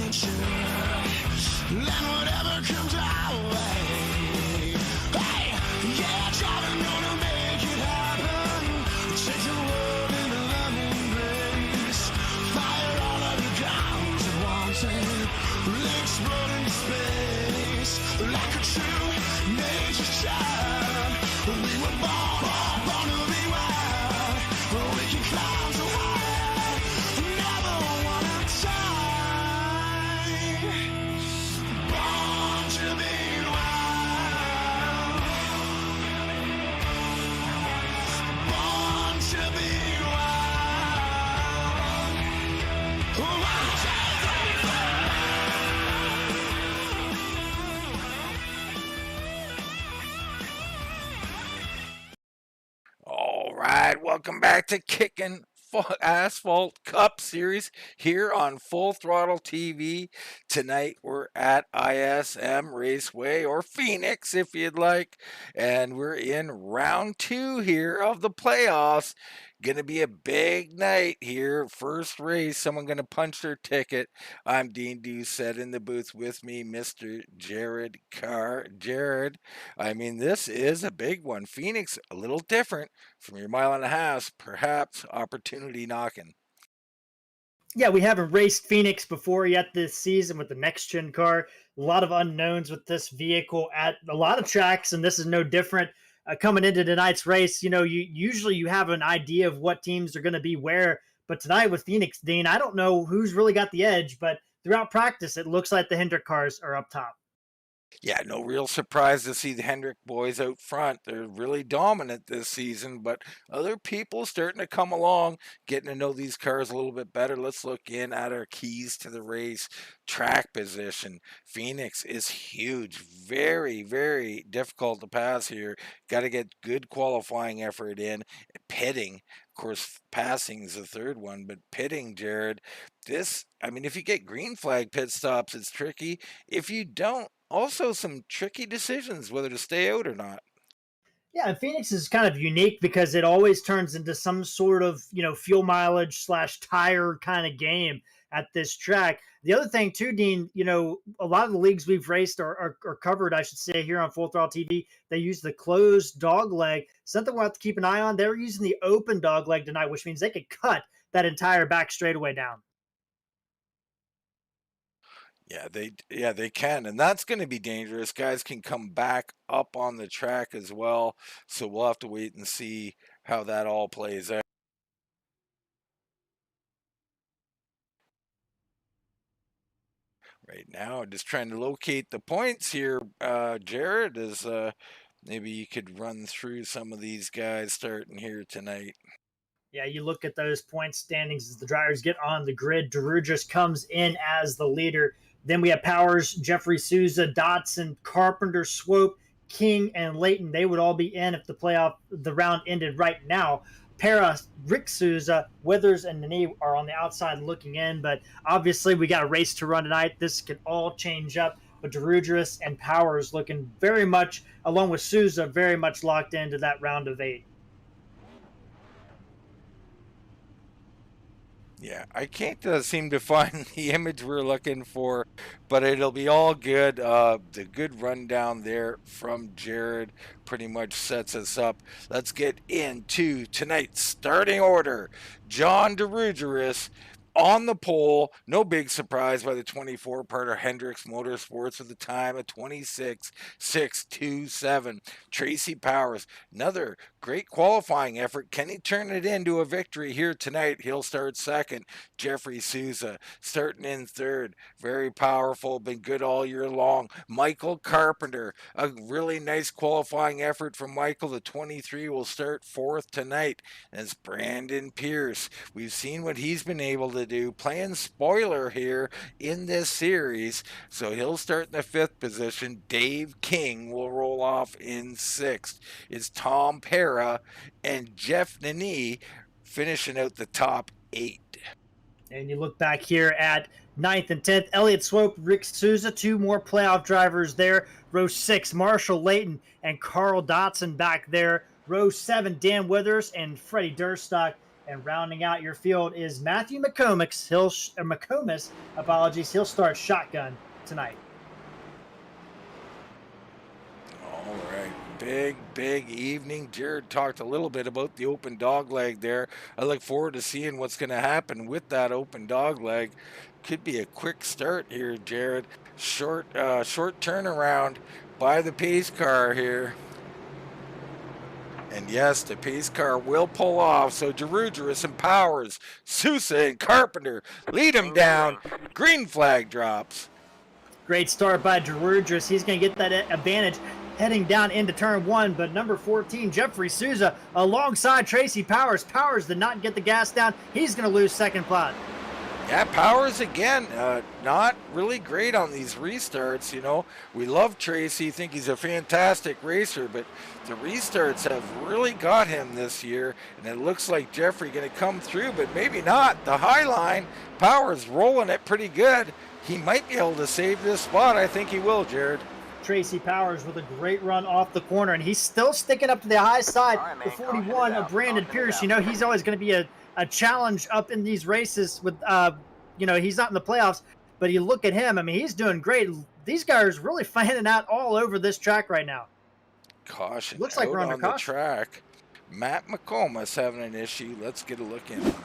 And whatever comes our way, hey, yeah, driving gonna make it happen. Take the world in a loving embrace. Fire all of the guns at once and we'll explode into space. Like a true nature child, we were born to be wild. We can climb so high, never wanna die. Born to be wild. Born to be wild. 1, 2, 3, 4. All right, welcome back to Kickin Asphalt Cup Series here on Full Throttle TV. Tonight we're at ISM Raceway, or Phoenix if you'd like, and we're in round 2 here of the playoffs. Gonna be a big night here. First race, someone gonna punch their ticket. I'm Dean Doucette, in the booth with me, Mr. Jared Carr. Jared, I mean, this is a big one. Phoenix, a little different from your mile and a half, perhaps opportunity knocking. Yeah, we haven't raced Phoenix before yet this season with the next gen car. A lot of unknowns with this vehicle at a lot of tracks, and this is no different. Coming into tonight's race, you usually have an idea of what teams are going to be where, but tonight with Phoenix, Dean, I don't know who's really got the edge, but throughout practice, it looks like the Hendrick cars are up top. Yeah, no real surprise to see the Hendrick boys out front. They're really dominant this season, but other people starting to come along, getting to know these cars a little bit better. Let's look in at our keys to the race. Track position. Phoenix is huge. Very, very difficult to pass here. Got to get good qualifying effort in. Pitting, of course, passing is the third one, but pitting, Jared, if you get green flag pit stops, it's tricky. If you don't, also some tricky decisions whether to stay out or not. Yeah, and Phoenix is kind of unique because it always turns into some sort of, fuel mileage / tire kind of game at this track. The other thing too, Dean, a lot of the leagues we've raced or covered, I should say, here on Full Throttle TV, they use the closed dog leg. Something we'll have to keep an eye on. They're using the open dog leg tonight, which means they could cut that entire back straightaway down. Yeah, they can, and that's going to be dangerous. Guys can come back up on the track as well, so we'll have to wait and see how that all plays out. Right now, just trying to locate the points here. Jared, is maybe you could run through some of these guys starting here tonight. Yeah, you look at those point standings as the drivers get on the grid. Dirugeris comes in as the leader. Then we have Powers, Jeffrey Sousa, Dotson, Carpenter, Swope, King, and Layton. They would all be in if the round ended right now. Para, Rick Sousa, Withers, and Nene are on the outside looking in, but obviously we got a race to run tonight. This could all change up, but Dirugeris and Powers looking very much, along with Sousa, very much locked into that round of 8. Yeah, I can't seem to find the image we're looking for, but it'll be all good. The good rundown there from Jared pretty much sets us up. Let's get into tonight's starting order. John Dirugeris on the pole. No big surprise by the 24-parter Hendricks Motorsports with a time of 26.627. Tracy Powers, another great qualifying effort. Can he turn it into a victory here tonight? He'll start second. Jeffrey Sousa starting in third. Very powerful, been good all year long. Michael Carpenter, a really nice qualifying effort from Michael. The 23 will start fourth tonight. And it's Brandon Pierce. We've seen what he's been able to do, playing spoiler here in this series. So he'll start in the 5th position. Dave King will roll off in 6th. It's Tom Para and Jeff Nene finishing out the top 8. And you look back here at 9th and 10th, Elliott Swope, Rick Sousa, 2 more playoff drivers there. Row 6, Marshall Layton and Carl Dotson back there. Row 7, Dan Withers and Freddie Durstock. And rounding out your field is Matthew McComas. McComas, apologies. He'll start shotgun tonight. All right. Big evening. Jared talked a little bit about the open dog leg there. I look forward to seeing what's going to happen with that open dog leg. Could be a quick start here, Jared. Short turnaround by the pace car here. And yes, the pace car will pull off. So Dirugeris and Powers, Sousa and Carpenter lead him down. Green flag drops. Great start by Dirugeris. He's going to get that advantage heading down into turn 1. But number 14, Jeffrey Sousa, alongside Tracy Powers. Powers did not get the gas down. He's going to lose second spot. Yeah, Powers again, not really great on these restarts. You know, we love Tracy, think he's a fantastic racer, but the restarts have really got him this year, and it looks like Jeffrey going to come through, but maybe not. The high line, Powers rolling it pretty good. He might be able to save this spot. I think he will, Jared. Tracy Powers with a great run off the corner, and he's still sticking up to the high side. The 41 of Brandon Pierce, you know, he's always going to be a challenge up in these races with, you know, he's not in the playoffs, but you look at him, I mean, he's doing great. These guys are really fanning out all over this track right now. Caution. Looks like we're under on the caution. track. Matt McComas having an issue. Let's get a look in on it.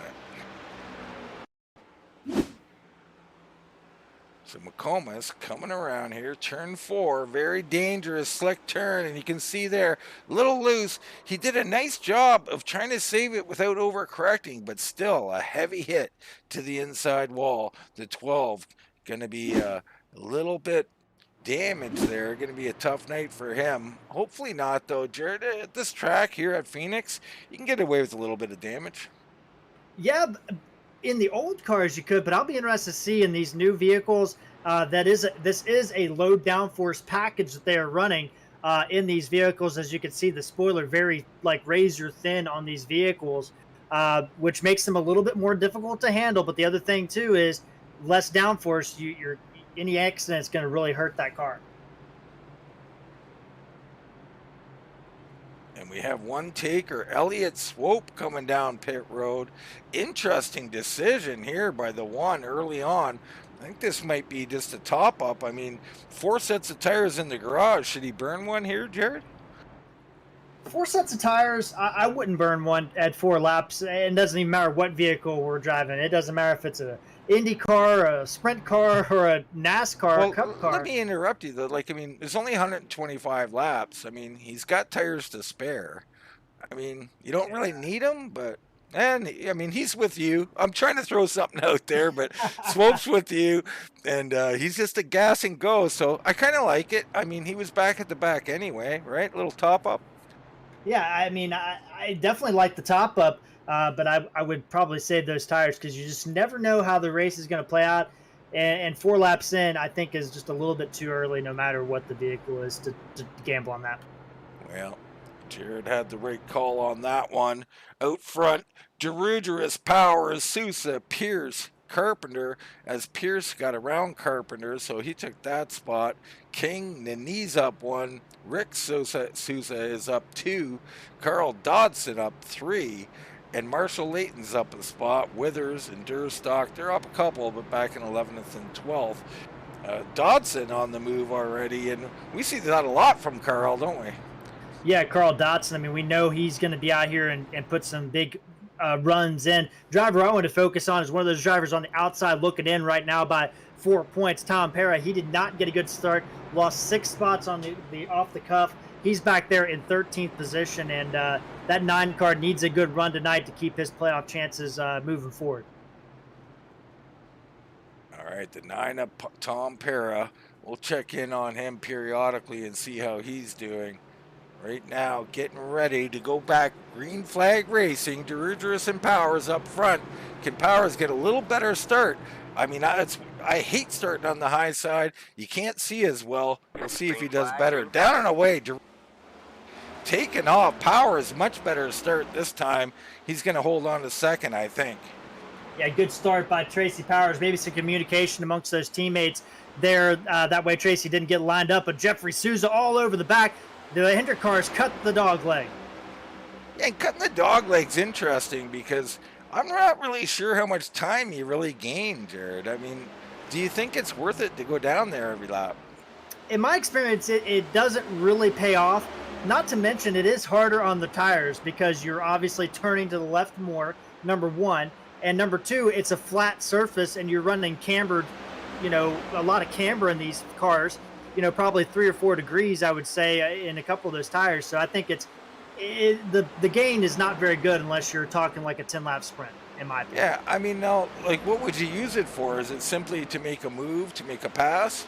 So McComas coming around here, turn 4, very dangerous, slick turn, and you can see there, a little loose. He did a nice job of trying to save it without overcorrecting, but still a heavy hit to the inside wall. The 12 going to be a little bit damaged there. Going to be a tough night for him. Hopefully not, though, Jared. At this track here at Phoenix, you can get away with a little bit of damage. Yeah, in the old cars you could, but I'll be interested to see in these new vehicles. This is a low downforce package that they are running in these vehicles. As you can see, the spoiler very like razor thin on these vehicles, which makes them a little bit more difficult to handle. But the other thing too is less downforce. Any accident is going to really hurt that car. And we have one taker, Elliott Swope, coming down pit road. Interesting decision here by the one early on. I think this might be just a top up. I mean, 4 sets of tires in the garage. Should he burn one here, Jared? 4 sets of tires, I wouldn't burn one at 4 laps. It doesn't even matter what vehicle we're driving. It doesn't matter if it's a Indy car, a sprint car, or a NASCAR, a Cup car. Let me interrupt you though. Like, I mean, there's only 125 laps. I mean, he's got tires to spare. I mean, you don't really need them, but and I mean, he's with you. I'm trying to throw something out there, but Swope's with you, and he's just a gas and go. So I kind of like it. I mean, he was back at the back anyway, right? Little top up. Yeah, I mean, I definitely like the top up. But I would probably save those tires because you just never know how the race is going to play out. And 4 laps in, I think, is just a little bit too early, no matter what the vehicle is, to gamble on that. Well, Jared had the right call on that one. Out front, Dirugeris, Powers, Sousa, Pierce, Carpenter, as Pierce got around Carpenter, so he took that spot. King, Nani's up 1. Rick Sousa is up 2. Carl Dodson up 3. And Marshall Layton's up a spot. Withers and Durstock, they're up a couple, but back in 11th and 12th. Dodson on the move already, and we see that a lot from Carl, don't we? Yeah, Carl Dodson. I mean, we know he's going to be out here and put some big runs in. Driver I want to focus on is one of those drivers on the outside looking in right now by 4 points. Tom Pera, he did not get a good start. Lost 6 spots on the off the cuff. He's back there in 13th position, and that 9 car needs a good run tonight to keep his playoff chances moving forward. All right, the 9 of Tom Pera. We'll check in on him periodically and see how he's doing. Right now, getting ready to go back. Green flag racing. Dirugeris and Powers up front. Can Powers get a little better start? I mean, I hate starting on the high side. You can't see as well. We'll see if he does better. Down and away. Taking off. Powers, much better start this time. He's going to hold on to second, I think. Yeah, good start by Tracy Powers. Maybe some communication amongst those teammates there. That way Tracy didn't get lined up. But Jeffrey Sousa all over the back. The Hendrick cars cut the dog leg. Yeah, and cutting the dog leg's interesting because I'm not really sure how much time you really gain, Jared. I mean, do you think it's worth it to go down there every lap? In my experience, it doesn't really pay off. Not to mention, it is harder on the tires because you're obviously turning to the left more, number one. And number two, it's a flat surface and you're running cambered, a lot of camber in these cars, probably 3 or 4 degrees, I would say, in a couple of those tires. So I think the gain is not very good unless you're talking like a 10-lap sprint, in my opinion. Yeah, I mean, now, like, what would you use it for? Is it simply to make a move, to make a pass?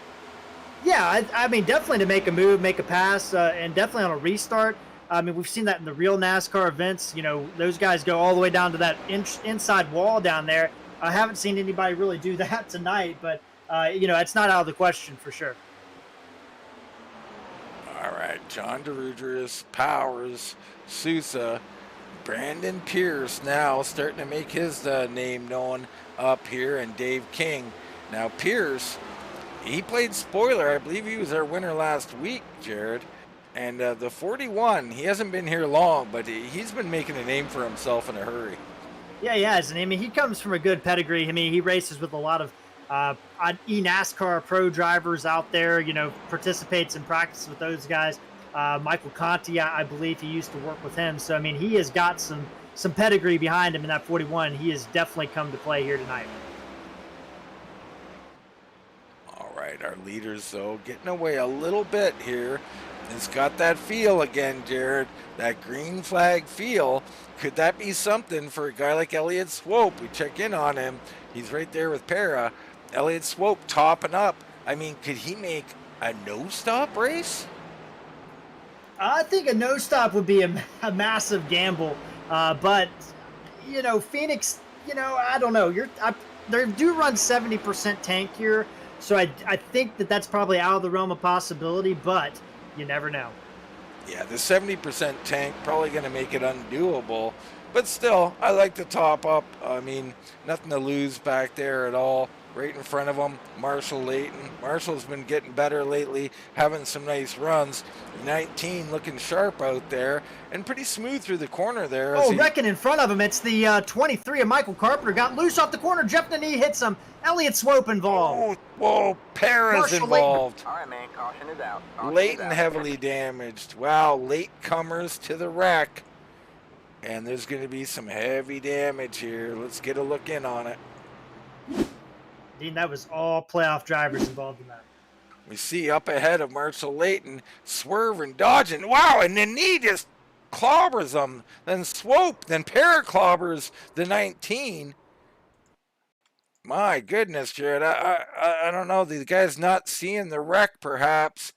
Yeah, I mean, definitely to make a move, make a pass, and definitely on a restart. I mean, we've seen that in the real NASCAR events. Those guys go all the way down to that inside wall down there. I haven't seen anybody really do that tonight, but, it's not out of the question for sure. All right, John Dirugeris, Powers, Sousa, Brandon Pierce now starting to make his name known up here, and Dave King. Now, Pierce, he played spoiler. I believe he was our winner last week, Jared. And the 41, he hasn't been here long, but he's been making a name for himself in a hurry. Yeah, he has. And I mean, he comes from a good pedigree. I mean, he races with a lot of NASCAR pro drivers out there, participates in practice with those guys. Michael Conti, I believe he used to work with him. So, I mean, he has got some pedigree behind him in that 41. He has definitely come to play here tonight. All right, our leaders, though, getting away a little bit here. It's got that feel again, Jared, that green flag feel. Could that be something for a guy like Elliott Swope? We check in on him. He's right there with Para. Elliott Swope topping up. I mean, could he make a no-stop race? I think a no-stop would be a massive gamble. But, Phoenix, I don't know. They do run 70% tank here. So I think that's probably out of the realm of possibility, but you never know. Yeah, the 70% tank probably going to make it undoable. But still, I like to top up. I mean, nothing to lose back there at all. Right in front of him, Marshall Layton. Marshall's been getting better lately, having some nice runs. 19 looking sharp out there, and pretty smooth through the corner there. Wrecking in front of him. It's the 23 of Michael Carpenter. Got loose off the corner. Jeff Denis hits him. Elliott Swope involved. Whoa, Para's involved. All right, man, caution is out. Layton heavily damaged. Wow, latecomers to the wreck. And there's going to be some heavy damage here. Let's get a look in on it. Dean, that was all playoff drivers involved in that. We see up ahead of Marshall Layton, swerving, dodging. Wow, and then he just clobbers them. Then Swope, then paraclobbers the 19. My goodness, Jared. I don't know. The guy's not seeing the wreck, perhaps.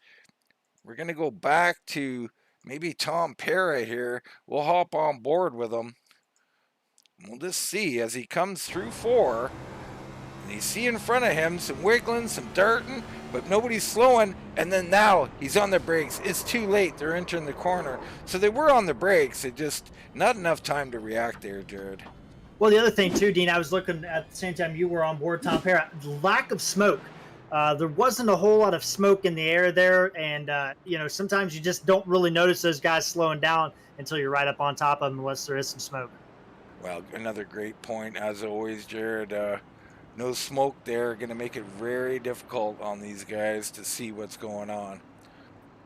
We're going to go back to maybe Tom Para here. We'll hop on board with him. We'll just see as he comes through 4. And you see in front of him some wiggling, some darting, but nobody's slowing. And then now he's on the brakes. It's too late. They're entering the corner. So they were on the brakes. It just not enough time to react there, Jared. Well, the other thing, too, Dean, I was looking at the same time you were on board, Tom Para, lack of smoke. There wasn't a whole lot of smoke in the air there. And, sometimes you just don't really notice those guys slowing down until you're right up on top of them unless there is some smoke. Well, another great point, as always, Jared. No smoke there, going to make it very difficult on these guys to see what's going on.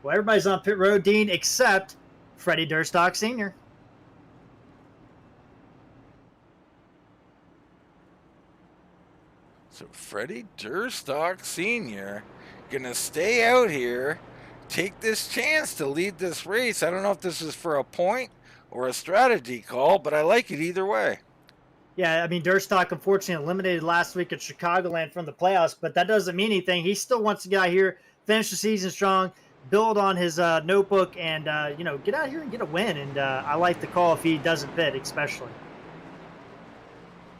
Well, everybody's on pit road, Dean, except Freddie Durstock Sr. So Freddie Durstock Sr. going to stay out here, take this chance to lead this race. I don't know if this is for a point or a strategy call, but I like it either way. Yeah, I mean, Durstock unfortunately eliminated last week at Chicagoland from the playoffs, but that doesn't mean anything. He still wants to get out here, finish the season strong, build on his notebook, and, get out here and get a win. And I like the call if he doesn't pit, especially.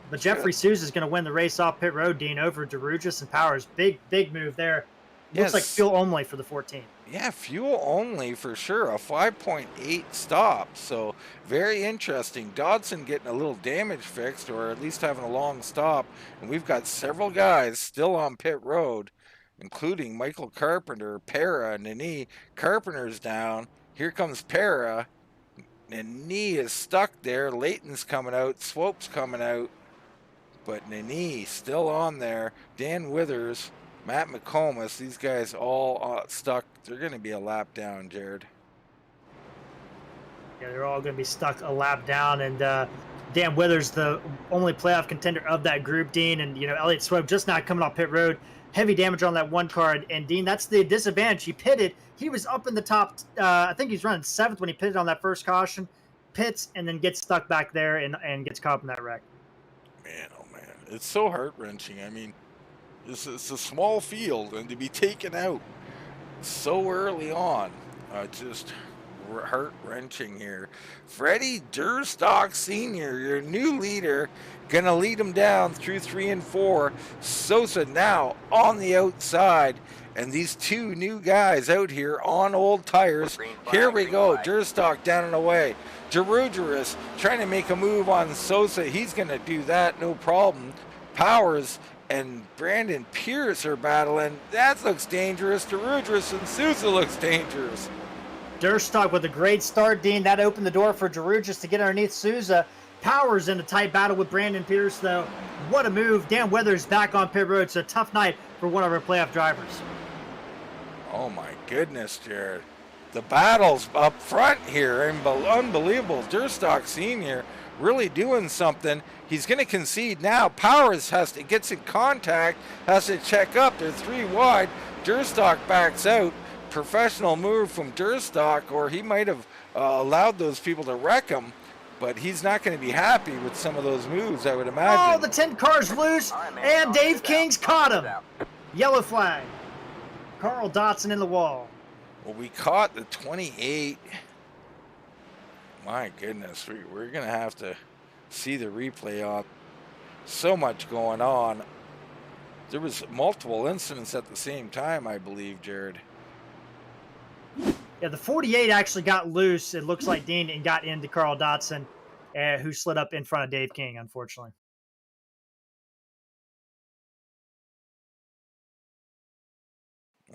But Jeffrey Sousa is going to win the race off pit road, Dean, over Dirugeris and Powers. Big move there. Looks like fuel only for the 14. Yeah, fuel only for sure. A 5.8 stop. So very interesting. Dodson getting a little damage fixed, or at least having a long stop. And we've got several guys still on pit road, including Michael Carpenter, Para, Nini. Carpenter's down. Here comes Para. Nini is stuck there. Leighton's coming out. Swope's coming out. But Nini still on there. Dan Withers, Matt McComas, these guys all stuck. They're going to be a lap down, Jared. Yeah, they're all going to be stuck a lap down. And Dan Withers, the only playoff contender of that group, Dean. And, Elliott Swope just not coming off pit road. Heavy damage on that one car. And, Dean, that's the disadvantage. He pitted. He was up in the top. I think he's running 7th when he pitted on that first caution. Pits and then gets stuck back there and gets caught up in that wreck. Man, oh man, it's so heart-wrenching. I mean, it's a small field, and to be taken out so early on, just heart-wrenching here. Freddie Durstock Sr., your new leader, gonna lead him down through 3 and 4. Sousa now on the outside, and these two new guys out here on old tires. Here we go, Durstock down and away. Dirugeris trying to make a move on Sousa. He's going to do that, no problem. Powers and Brandon Pierce are battling. That looks dangerous. Dirugeris and Sousa looks dangerous. Durstock with a great start, Dean. That opened the door for Dirugeris to get underneath Sousa. Powers in a tight battle with Brandon Pierce, though. What a move. Dan Withers back on pit road. It's a tough night for one of our playoff drivers. Oh, my goodness, Jared. The battles up front here, unbelievable. Durstock Sr. really doing something. He's going to concede now. Powers gets in contact, has to check up. They're 3 wide. Durstock backs out. Professional move from Durstock, or he might have allowed those people to wreck him, but he's not going to be happy with some of those moves, I would imagine. Oh, the 10 car's loose, and Dave King's caught him. Yellow flag. Carl Dotson in the wall. Well, we caught the 28. My goodness, we're going to have to see the replay on. So much going on. There was multiple incidents at the same time, I believe, Jared. Yeah, the 48 actually got loose, it looks like, Dean, and got into Carl Dotson, who slid up in front of Dave King, unfortunately.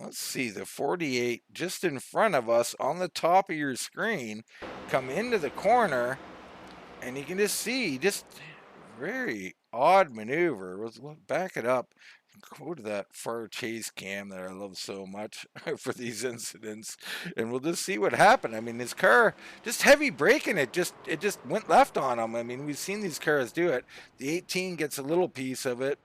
Let's see, the 48 just in front of us on the top of your screen, come into the corner, and you can just see, just very odd maneuver. Let's back it up. Go to that far chase cam that I love so much for these incidents, and we'll just see what happened. I mean, his car just heavy braking, it just went left on him. I mean, we've seen these cars do it. The 18 gets a little piece of it.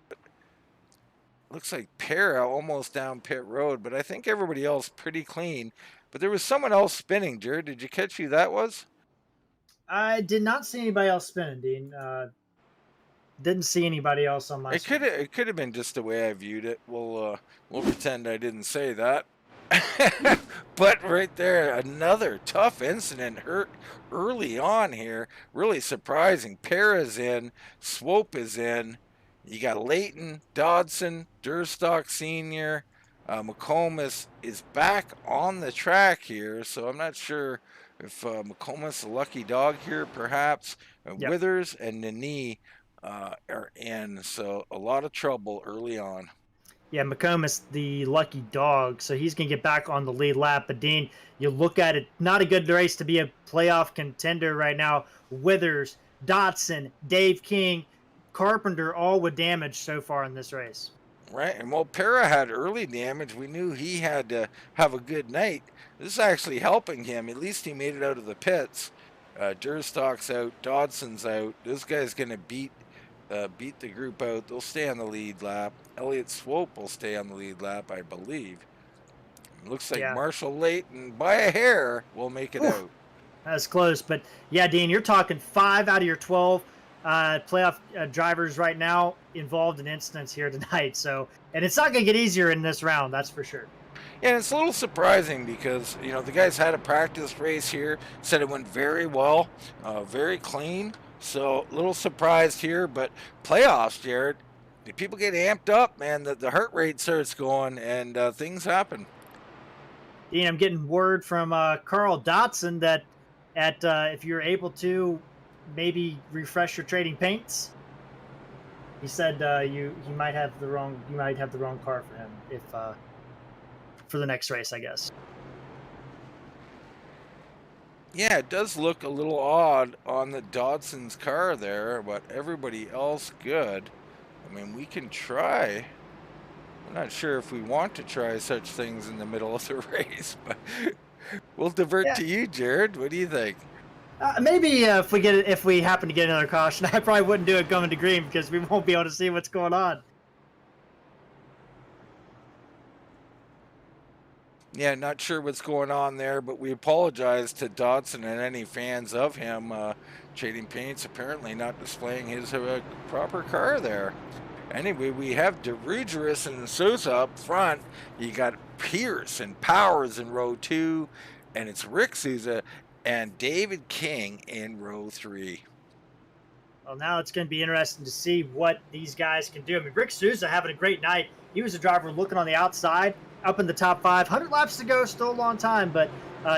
Looks like Para almost down pit road, but I think everybody else pretty clean. But there was someone else spinning, Jared. Did you catch who that was? I did not see anybody else spinning, Dean. Didn't see anybody else on my screen. It could have been just the way I viewed it. We'll pretend I didn't say that. But right there, another tough incident hurt early on here. Really surprising. Para's in, Swope is in. You got Leighton, Dodson, Durstock Sr., McComas is back on the track here, so I'm not sure if McComas, a lucky dog here, perhaps. Yep. Withers and Nini are in, so a lot of trouble early on. Yeah, McComas, the lucky dog, so he's going to get back on the lead lap. But, Dean, you look at it, not a good race to be a playoff contender right now. Withers, Dotson, Dave King, Carpenter, all with damage so far in this race. Right, and while Para had early damage, we knew he had to have a good night. This is actually helping him. At least he made it out of the pits. Durstock's out, Dodson's out. This guy's going to beat the group out. They'll stay on the lead lap. Elliott Swope will stay on the lead lap, I believe. It looks like Marshall Leighton, by a hair, will make it out. That's close, but yeah, Dean, you're talking 5 out of your 12 playoff drivers right now involved in incidents here tonight. So, and it's not going to get easier in this round, that's for sure. Yeah, and it's a little surprising because, you know, the guys had a practice race here, said it went very well, very clean. So, a little surprised here, but playoffs, Jared, if people get amped up, man, the heart rate starts going and things happen. Dean, I'm getting word from Carl Dotson that if you're able to maybe refresh your trading paints, he said you might have the wrong car for him if for the next race, I guess. Yeah, it does look a little odd on the Dodson's car there, but everybody else good. I mean, we can try. I'm not sure if we want to try such things in the middle of the race, but we'll divert Yeah. to you, Jared. What do you think? Maybe if we happen to get another caution, I probably wouldn't do it coming to green because we won't be able to see what's going on. Yeah, not sure what's going on there, but we apologize to Dodson and any fans of him. Trading Paints apparently not displaying his proper car there. Anyway, we have Dirugeris and Sousa up front. You got Pierce and Powers in row 2, and it's Rick Sousa and David King in row 3. Well, now it's going to be interesting to see what these guys can do. I mean, Rick Sousa having a great night. He was a driver looking on the outside, up in the top 5. 100 laps to go, still a long time, but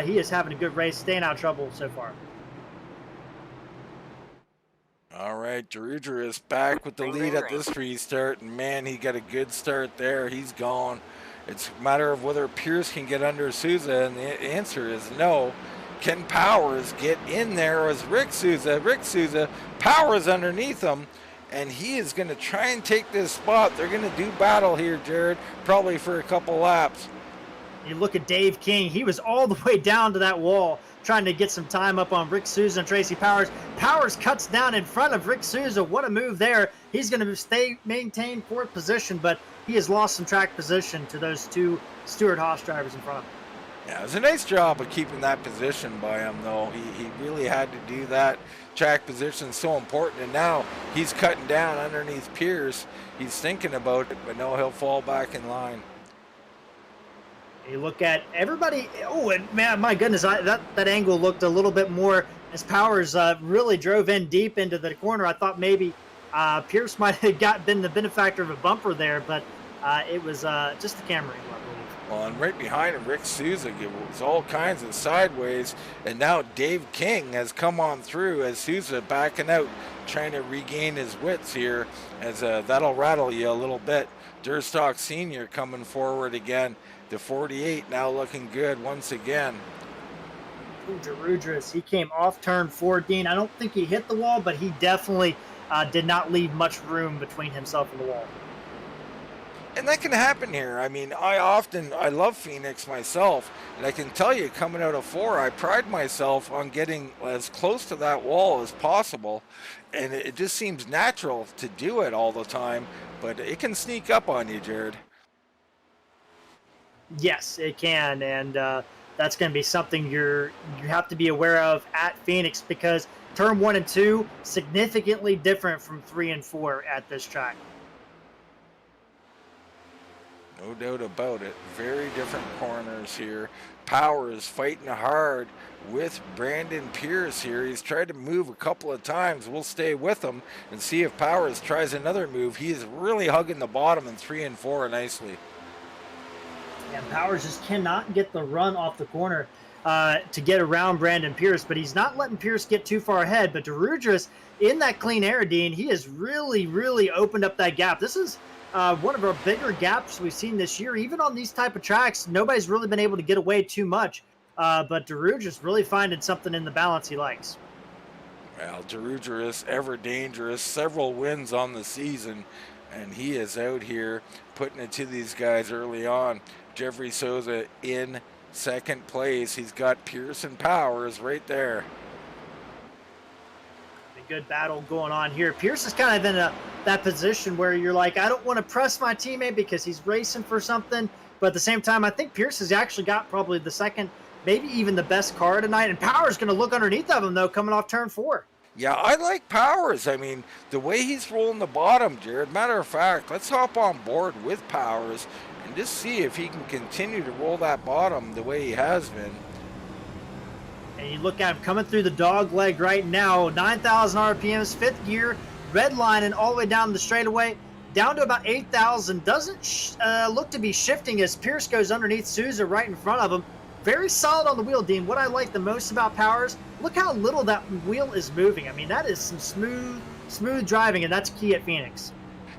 he is having a good race, staying out of trouble so far. All right, Dirugeris back with the lead at this restart, and man, he got a good start there. He's gone. It's a matter of whether Pierce can get under Sousa, and the answer is no. Can Powers get in there as Rick Sousa? Rick Sousa, Powers underneath him, and he is going to try and take this spot. They're going to do battle here, Jared, probably for a couple laps. You look at Dave King. He was all the way down to that wall trying to get some time up on Rick Sousa and Tracy Powers. Powers cuts down in front of Rick Sousa. What a move there. He's going to maintain 4th position, but he has lost some track position to those 2 Stewart-Haas drivers in front of him. Yeah, it was a nice job of keeping that position by him, though. He really had to do that. Track position is so important, and now he's cutting down underneath Pierce. He's thinking about it, but no, he'll fall back in line. You look at everybody. Oh, and man, my goodness, that angle looked a little bit more as Powers really drove in deep into the corner. I thought maybe Pierce might have been the benefactor of a bumper there, but it was just the camera angle, I believe. Well, and right behind him, Rick Sousa was all kinds of sideways, and now Dave King has come on through as Sousa backing out, trying to regain his wits here, as that'll rattle you a little bit. Durstock Sr. coming forward again. The 48 now looking good once again. Dirugeris, he came off turn 14. I don't think he hit the wall, but he definitely did not leave much room between himself and the wall. And that can happen here. I mean, I love Phoenix myself, and I can tell you, coming out of 4, I pride myself on getting as close to that wall as possible, and it just seems natural to do it all the time, but it can sneak up on you, Jared. Yes, it can, and that's going to be something you have to be aware of at Phoenix, because turn 1 and 2 significantly different from 3 and 4 at this track. No doubt about it. Very different corners here. Powers fighting hard with Brandon Pierce here. He's tried to move a couple of times. We'll stay with him and see if Powers tries another move. He is really hugging the bottom in 3 and 4 nicely. And Powers just cannot get the run off the corner to get around Brandon Pierce, but he's not letting Pierce get too far ahead. But Dirugeris in that clean air, Dean, he has really, really opened up that gap. This is one of our bigger gaps we've seen this year. Even on these type of tracks, nobody's really been able to get away too much. But Dirugeris really finding something in the balance he likes. Well, Dirugeris, ever dangerous, several wins on the season, and he is out here putting it to these guys early on. Jeffrey Sousa in 2nd place. He's got Pierce and Powers right there. A good battle going on here. Pierce is kind of in that position where you're like, I don't want to press my teammate because he's racing for something. But at the same time, I think Pierce has actually got probably the second, maybe even the best car tonight. And Powers going to look underneath of him, though, coming off turn 4. Yeah, I like Powers. I mean, the way he's rolling the bottom, Jared. Matter of fact, let's hop on board with Powers and just see if he can continue to roll that bottom the way he has been. And you look at him coming through the dog leg right now, 9,000 RPMs, 5th gear, redlining all the way down the straightaway, down to about 8,000. Doesn't look to be shifting as Pierce goes underneath Sousa right in front of him. Very solid on the wheel, Dean. What I like the most about Powers, look how little that wheel is moving. I mean, that is some smooth driving, and that's key at Phoenix.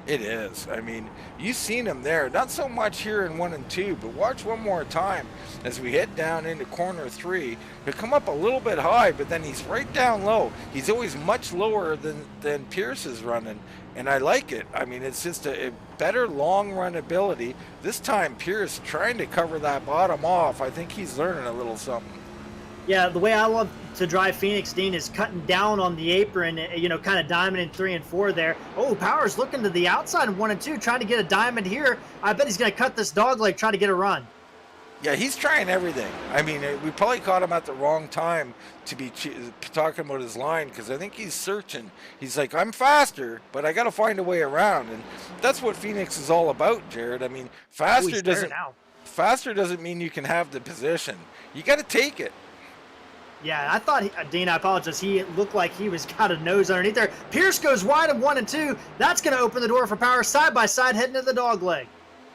It is. I mean, you've seen him there. Not so much here in 1 and 2, but watch one more time as we head down into corner 3. He'll come up a little bit high, but then he's right down low. He's always much lower than Pierce is running, and I like it. I mean, it's just a better long run ability. This time, Pierce trying to cover that bottom off. I think he's learning a little something. Yeah, the way I love to drive Phoenix, Dean, is cutting down on the apron, you know, kind of diamond in 3 and 4 there. Oh, Powers looking to the outside in 1 and 2, trying to get a diamond here. I bet he's going to cut this dog leg, trying to get a run. Yeah, he's trying everything. I mean, we probably caught him at the wrong time to be talking about his line, because I think he's searching. He's like, I'm faster, but I got to find a way around, and that's what Phoenix is all about, Jared. I mean, faster doesn't mean you can have the position. You got to take it. Yeah, I thought, Dean, I apologize. He looked like he was got a nose underneath there. Pierce goes wide in 1 and 2. That's going to open the door for Powers side by side heading to the dog leg.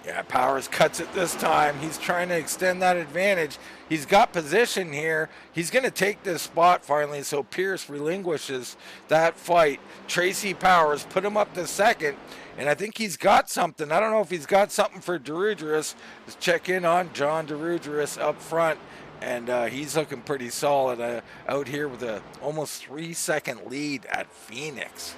Yeah, Powers cuts it this time. He's trying to extend that advantage. He's got position here. He's going to take this spot finally, so Pierce relinquishes that fight. Tracy Powers put him up to second, and I think he's got something. I don't know if he's got something for Dirugeris. Let's check in on John Dirugeris up front. And he's looking pretty solid out here with a almost 3-second lead at Phoenix.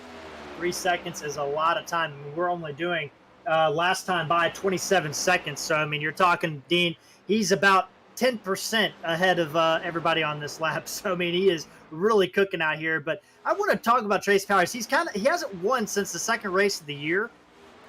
3 seconds is a lot of time. I mean, we're only doing last time by 27 seconds. So, I mean, you're talking, Dean, he's about 10% ahead of everybody on this lap. So, I mean, he is really cooking out here. But I want to talk about Trace Powers. He hasn't won since the second race of the year.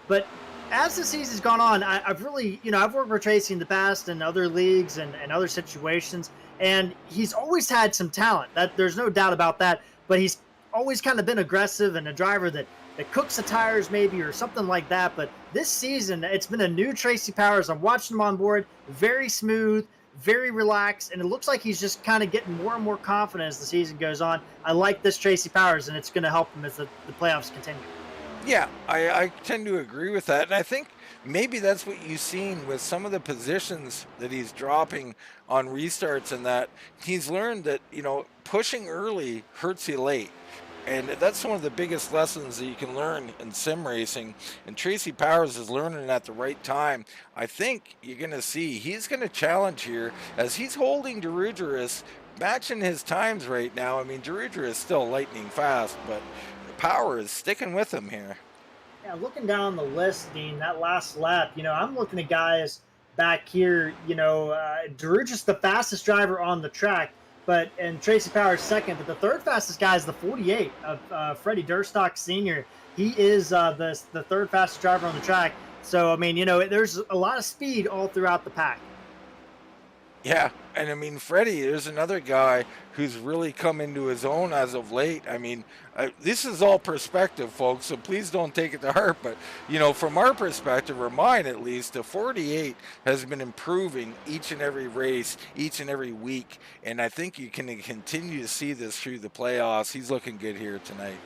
But as the season's gone on, I've really, I've worked for Tracy in the past in other leagues and other situations, and he's always had some talent. There's no doubt about that, but he's always kind of been aggressive and a driver that cooks the tires maybe or something like that. But this season, it's been a new Tracy Powers. I'm watching him on board, very smooth, very relaxed, and it looks like he's just kind of getting more and more confident as the season goes on. I like this Tracy Powers, and it's going to help him as the playoffs continue. Yeah, I tend to agree with that. And I think maybe that's what you've seen with some of the positions that he's dropping on restarts, and that he's learned that, pushing early hurts you late. And that's one of the biggest lessons that you can learn in sim racing. And Tracy Powers is learning it at the right time. I think you're going to see he's going to challenge here as he's holding Dirugeris, matching his times right now. I mean, Dirugeris is still lightning fast, but Power is sticking with him here. Yeah, looking down the list, Dean, that last lap, I'm looking at guys back here, Dirugeris the fastest driver on the track, and Tracy Powers second, but the third fastest guy is the 48 of Freddie Durstock Sr. He is the third fastest driver on the track. So, I mean, there's a lot of speed all throughout the pack. Yeah, and I mean, Freddie, there's another guy who's really come into his own as of late. I mean, this is all perspective, folks, so please don't take it to heart. But, from our perspective, or mine at least, the 48 has been improving each and every race, each and every week. And I think you can continue to see this through the playoffs. He's looking good here tonight.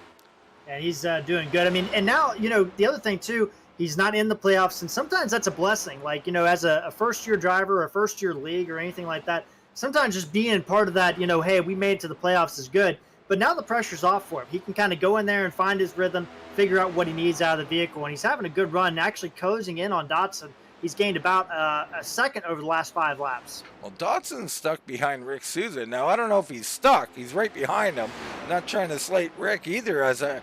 Yeah, he's doing good. I mean, and now, the other thing, too, he's not in the playoffs, and sometimes that's a blessing. Like, as a first-year driver or a first-year league or anything like that, sometimes just being part of that, hey, we made it to the playoffs is good. But now the pressure's off for him. He can kind of go in there and find his rhythm, figure out what he needs out of the vehicle, and he's having a good run, actually closing in on Dotson. He's gained about a second over the last 5 laps. Well, Dotson's stuck behind Rick Sousa. Now, I don't know if he's stuck. He's right behind him. I'm not trying to slate Rick either, as I'm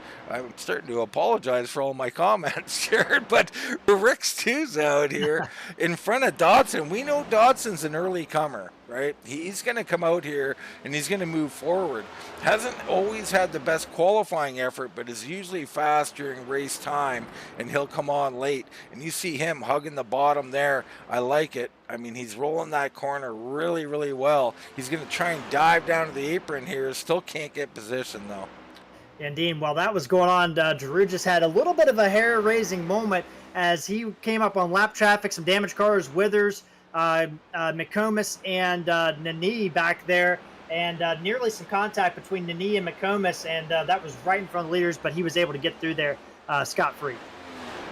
starting to apologize for all my comments, Jared. But Rick Sousa out here in front of Dotson. We know Dotson's an early comer, right? He's going to come out here, and he's going to move forward. Hasn't always had the best qualifying effort, but is usually fast during race time, and he'll come on late. And you see him hugging the bottom there. I like it. I mean, he's rolling that corner really, really well. He's going to try and dive down to the apron here. Still can't get position, though. And, Dean, while that was going on, Dirugeris had a little bit of a hair-raising moment as he came up on lap traffic, some damaged cars, Withers, McComas, and Nani back there, and nearly some contact between Nani and McComas, and that was right in front of the leaders, but he was able to get through there scot-free.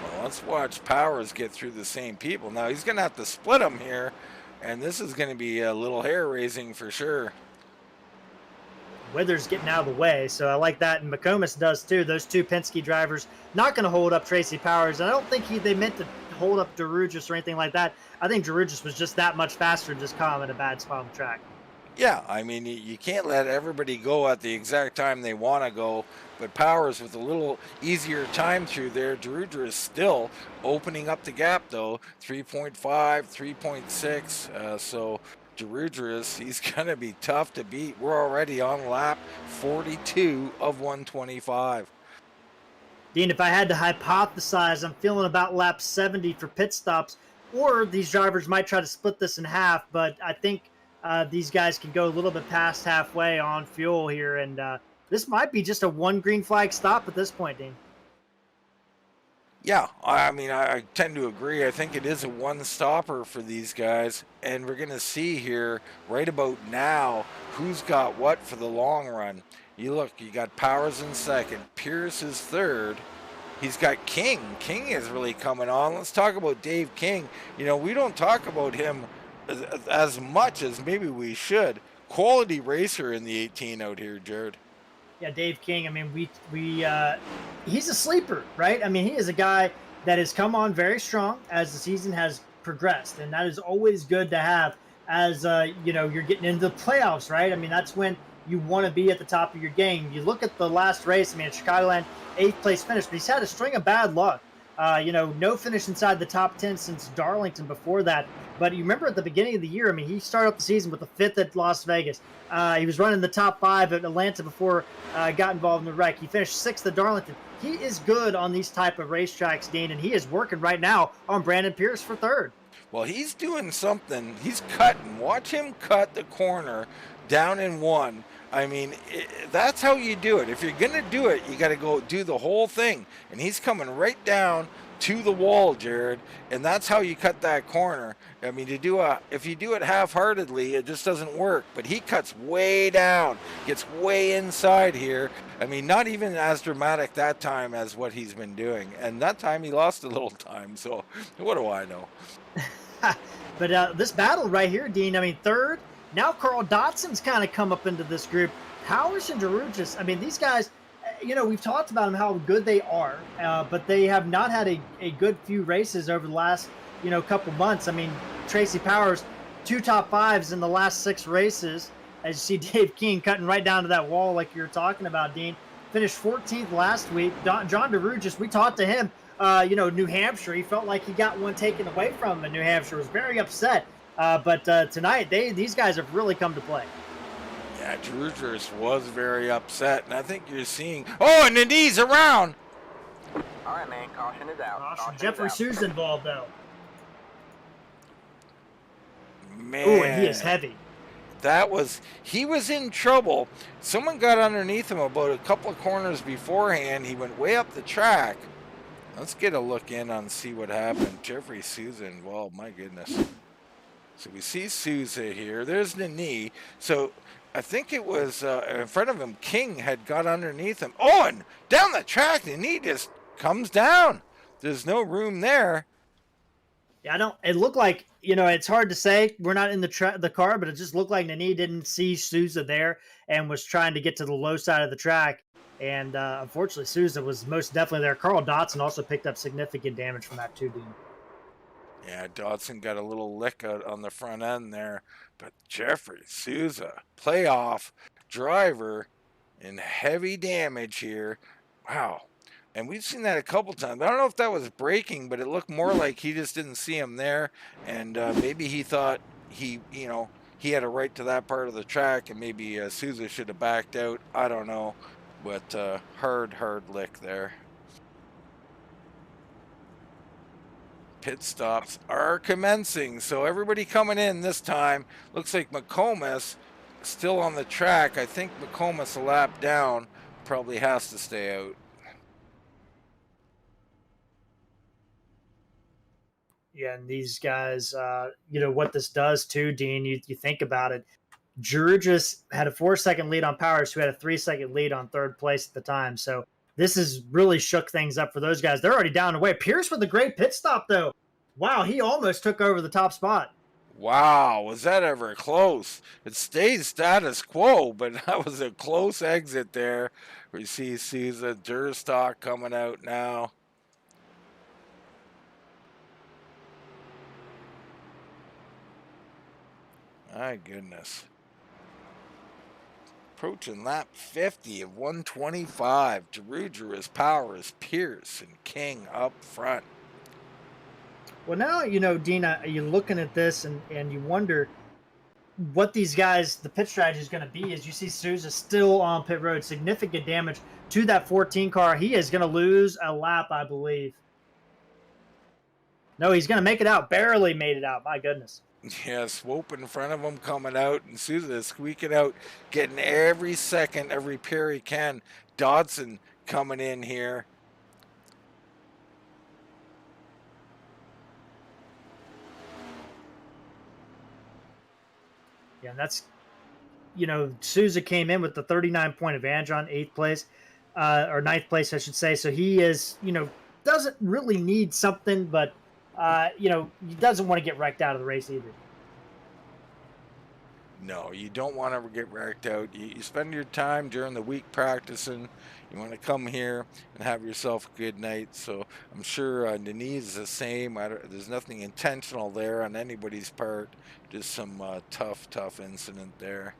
Well, let's watch Powers get through the same people. Now, he's going to have to split them here, and this is going to be a little hair-raising for sure. Withers getting out of the way. So I like that. And McComas does too. Those two Penske drivers not going to hold up Tracy Powers. And I don't think they meant to hold up Dirugeris or anything like that. I think Dirugeris was just that much faster and just caught him in a bad spot on the track. Yeah, I mean, you can't let everybody go at the exact time they want to go, but Powers with a little easier time through there. Dirugeris still opening up the gap, though, 3.5, 3.6, so Dirugeris, he's going to be tough to beat. We're already on lap 42 of 125. Dean, if I had to hypothesize, I'm feeling about lap 70 for pit stops, or these drivers might try to split this in half, but I think these guys can go a little bit past halfway on fuel here, and this might be just a one green flag stop at this point, Dean. Yeah, I mean, I tend to agree. I think it is a one-stopper for these guys, and we're going to see here right about now who's got what for the long run. You look, you got Powers in second, Pierce is third. He's got King. King is really coming on. Let's talk about Dave King. You know, we don't talk about him as much as maybe we should. Quality racer in the 18 out here, Jared. Yeah, Dave King. I mean, he's a sleeper, right? I mean, he is a guy that has come on very strong as the season has progressed, and that is always good to have as you're getting into the playoffs, right? I mean, that's when you want to be at the top of your game. You look at the last race. I mean, Chicagoland 8th place finish, but he's had a string of bad luck. No finish inside the top 10 since Darlington before that. But you remember at the beginning of the year, I mean, he started off the season with the 5th at Las Vegas. He was running the top 5 at Atlanta before got involved in the wreck. He finished 6th at Darlington. He is good on these type of racetracks, Dean, and he is working right now on Brandon Pierce for 3rd. Well, he's doing something. He's cutting. Watch him cut the corner down in 1. I mean, that's how you do it. If you're going to do it, you got to go do the whole thing. And he's coming right down to the wall, Jared, and that's how you cut that corner. I mean, if you do it half-heartedly, it just doesn't work. But he cuts way down, gets way inside here. I mean, not even as dramatic that time as what he's been doing. And that time he lost a little time, so what do I know? But this battle right here, Dean, I mean, 3rd, now Carl Dotson's kind of come up into this group. Powers and Dirugeris, I mean, these guys, we've talked about them, how good they are, but they have not had a good few races over the last, couple months. I mean, Tracy Powers, 2 top 5s in the last 6 races. As you see Dave King cutting right down to that wall like you were talking about, Dean. Finished 14th last week. John Dirugeris, we talked to him, New Hampshire. He felt like he got one taken away from him in New Hampshire. Was very upset. But tonight, these guys have really come to play. Yeah, Dirugeris was very upset, and I think you're seeing... Oh, and Nini's around! All right, man. Caution is out. Caution Jeffrey is out. Sousa involved, though. Man. Ooh, and he is heavy. He was in trouble. Someone got underneath him about a couple of corners beforehand. He went way up the track. Let's get a look in on see what happened. Jeffrey Sousa involved, my goodness. So we see Sousa here. There's Nini. So I think it was in front of him, King had got underneath him. Oh, and down the track, Nini just comes down. There's no room there. Yeah, it looked like, it's hard to say. We're not in the car, but it just looked like Nini didn't see Sousa there and was trying to get to the low side of the track. And unfortunately, Sousa was most definitely there. Carl Dotson also picked up significant damage from that too, Dean. Yeah, Dodson got a little lick out on the front end there. But Jeffrey Sousa, playoff driver in heavy damage here. Wow. And we've seen that a couple times. I don't know if that was braking, but it looked more like he just didn't see him there. And maybe he thought he had a right to that part of the track, and maybe Sousa should have backed out. I don't know. But hard lick there. Pit stops are commencing, so everybody coming in this time. Looks like McComas still on the track. I think McComas a lap down, probably has to stay out. Yeah, and these guys, what this does too, Dean, you think about it. Dirugeris had a 4-second lead on Powers, who had a 3-second lead on 3rd place at the time. So this has really shook things up for those guys. They're already down the way. Pierce with a great pit stop, though. Wow, he almost took over the top spot. Wow, was that ever close? It stays status quo, but that was a close exit there. We see Sousa, Durstock coming out now. My goodness. Approaching lap 50 of 125. Dirugeris, Powers, Pierce, and King up front. Well, now, Dina, you're looking at this and you wonder what these guys, the pit strategy is going to be. As you see Sousa still on pit road, significant damage to that 14 car. He is going to lose a lap, I believe. No, he's going to make it out. Barely made it out. My goodness. Yeah, Swope in front of him coming out, and Sousa squeaking out, getting every second of repair he can. Dodson coming in here. Yeah, and that's, Sousa came in with the 39-point advantage on 8th place, or 9th place, I should say. So he is, doesn't really need something, but he doesn't want to get wrecked out of the race either. No, you don't want to get wrecked out. You spend your time during the week practicing. You want to come here and have yourself a good night. So I'm sure Denise is the same. There's nothing intentional there on anybody's part. Just some tough incident there.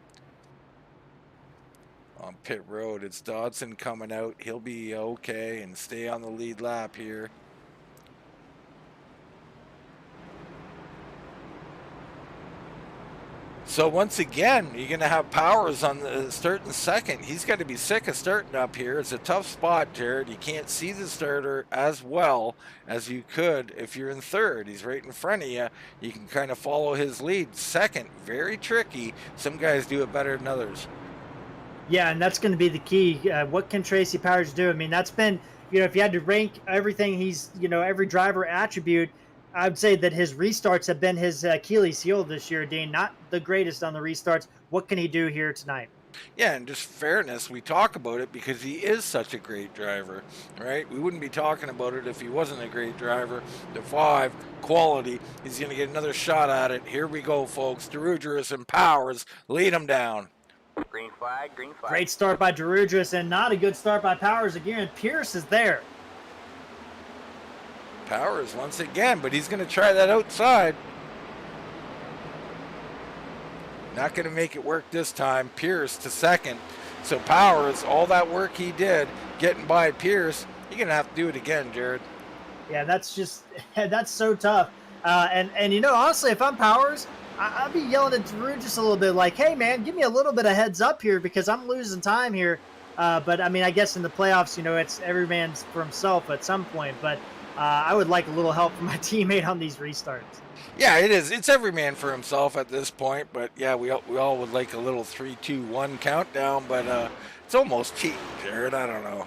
On pit road, it's Dodson coming out. He'll be okay and stay on the lead lap here. So once again, you're going to have Powers on the starting second. He's got to be sick of starting up here. It's a tough spot, Jared. You can't see the starter as well as you could if you're in third. He's right in front of you. You can kind of follow his lead. Second, very tricky. Some guys do it better than others. Yeah, and that's going to be the key. What can Tracy Powers do? I mean, that's been, if you had to rank everything he's, every driver attribute, I would say that his restarts have been his Achilles heel this year, Dean. Not the greatest on the restarts. What can he do here tonight? Yeah, and just fairness, we talk about it because he is such a great driver, right? We wouldn't be talking about it if he wasn't a great driver. The 5, quality. He's going to get another shot at it. Here we go, folks. Dirugeris and Powers lead him down. Green flag, green flag. Great start by Dirugeris and not a good start by Powers again. Pierce is there. Powers once again, but he's going to try that outside. Not going to make it work this time. Pierce to second. So Powers, all that work he did getting by Pierce, you're going to have to do it again, Jared. Yeah, that's so tough. And honestly, if I'm Powers, I'd be yelling at Dirugeris a little bit like, hey, man, give me a little bit of heads up here because I'm losing time here. But, I guess in the playoffs, it's every man's for himself at some point. But I would like a little help from my teammate on these restarts. Yeah, it is. It's every man for himself at this point. But, yeah, we all would like a little 3-2-1 countdown. But it's almost cheating, Jared. I don't know.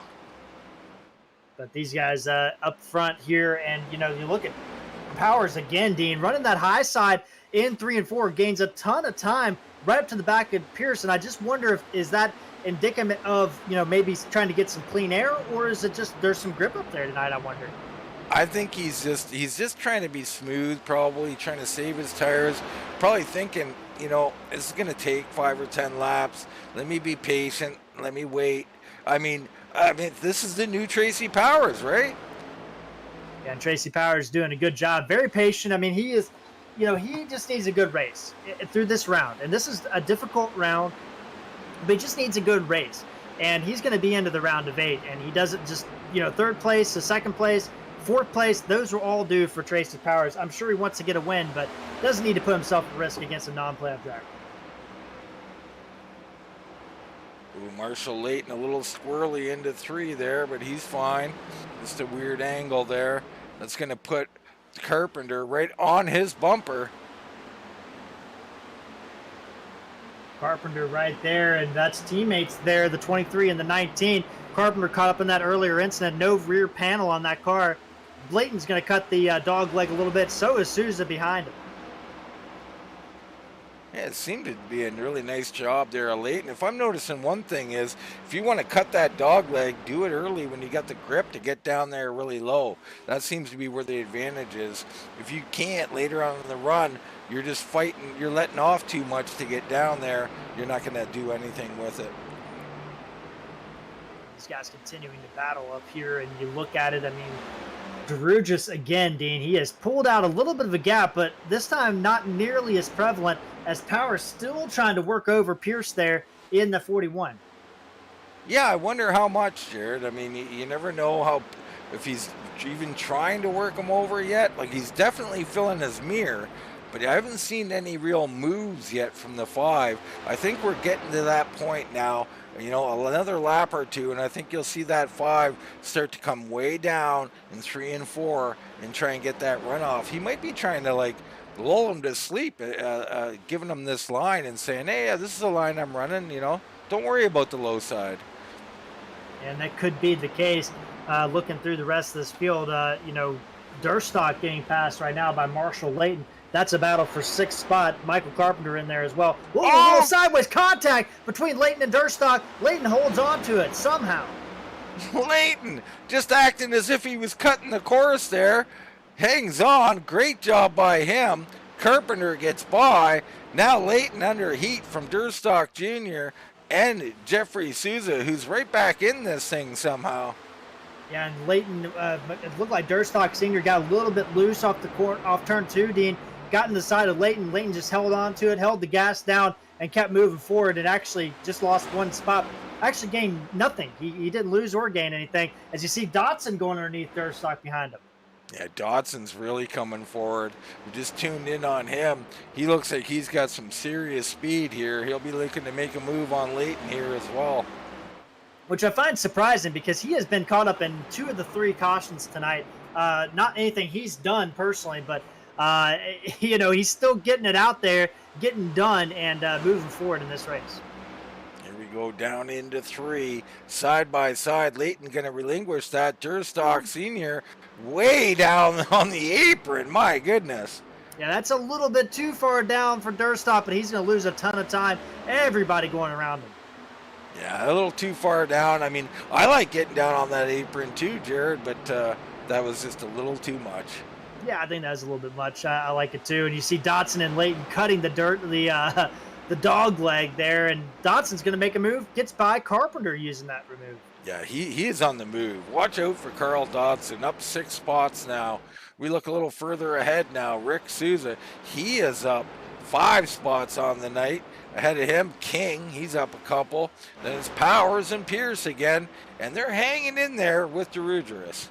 But these guys up front here, and, you look at Powers again, Dean, running that high side in 3 and 4, gains a ton of time right up to the back of Pierce. And I just wonder is that indicative of, maybe trying to get some clean air, or is it just there's some grip up there tonight, I wonder? I think he's just trying to be smooth, probably trying to save his tires, probably thinking, it's going to take 5 or 10 laps. Let me be patient. Let me wait. I mean, this is the new Tracy Powers, right? Yeah, and Tracy Powers doing a good job. Very patient. He is, he just needs a good race through this round. And this is a difficult round, but he just needs a good race. And he's going to be into the round of 8. And he doesn't just, third place to second place, 4th place, those are all due for Tracy Powers. I'm sure he wants to get a win, but doesn't need to put himself at risk against a non-playoff driver. Ooh, Marshall Layton a little squirrely into 3 there, but he's fine. Just a weird angle there. That's going to put Carpenter right on his bumper. Carpenter right there, and that's teammates there, the 23 and the 19. Carpenter caught up in that earlier incident. No rear panel on that car. Blayton's going to cut the dog leg a little bit. So is Sousa behind him. Yeah, it seemed to be a really nice job there, Leighton. If I'm noticing one thing is, if you want to cut that dog leg, do it early when you got the grip to get down there really low. That seems to be where the advantage is. If you can't later on in the run, you're just fighting, you're letting off too much to get down there. You're not going to do anything with it. These guys continuing to battle up here, and you look at it, I mean, Dirugeris again, Dean, he has pulled out a little bit of a gap, but this time not nearly as prevalent, as Powers still trying to work over Pierce there in the 41. Yeah, I wonder how much, Jared. I mean, you never know how, if he's even trying to work him over yet. Like, he's definitely filling his mirror, but I haven't seen any real moves yet from the 5. I think we're getting to that point now. You know, another lap or two, and I think you'll see that 5 start to come way down in 3 and 4 and try and get that runoff. He might be trying to, like, lull him to sleep, giving him this line and saying, hey, this is the line I'm running, you know. Don't worry about the low side. And that could be the case. Looking through the rest of this field, you know, Durstock getting passed right now by Marshall Leighton. That's a battle for 6th spot. Michael Carpenter in there as well. Whoa, a little sideways contact between Leighton and Durstock. Leighton holds on to it somehow. Leighton just acting as if he was cutting the course there. Hangs on. Great job by him. Carpenter gets by. Now Leighton under heat from Durstock Jr. and Jeffrey Sousa, who's right back in this thing somehow. Yeah, and Leighton, it looked like Durstock Sr. got a little bit loose off turn 2, Dean. Got in the side of Leighton. Leighton just held on to it, held the gas down, and kept moving forward, and actually just lost 1 spot. Actually gained nothing. He didn't lose or gain anything. As you see Dotson going underneath Durstock behind him. Yeah, Dotson's really coming forward. We just tuned in on him. He looks like he's got some serious speed here. He'll be looking to make a move on Leighton here as well. Which I find surprising because he has been caught up in 2 of the 3 cautions tonight. Not anything he's done personally, but you know, he's still getting it out there, getting done, and moving forward in this race. Here we go down into 3, side by side. Leighton going to relinquish that. Durstock Sr. way down on the apron. My goodness. Yeah, that's a little bit too far down for Durstock, but he's going to lose a ton of time. Everybody going around him. Yeah, a little too far down. I mean, I like getting down on that apron too, Jared, but that was just a little too much. Yeah, I think that was a little bit much. I like it too. And you see Dotson and Leighton cutting the dog leg there, and Dotson's going to make a move. Gets by Carpenter using that remove. Yeah, he is on the move. Watch out for Carl Dodson. Up 6 spots now. We look a little further ahead now. Rick Sousa, he is up 5 spots on the night. Ahead of him, King, he's up a couple. Then it's Powers and Pierce again, and they're hanging in there with Dirugeris.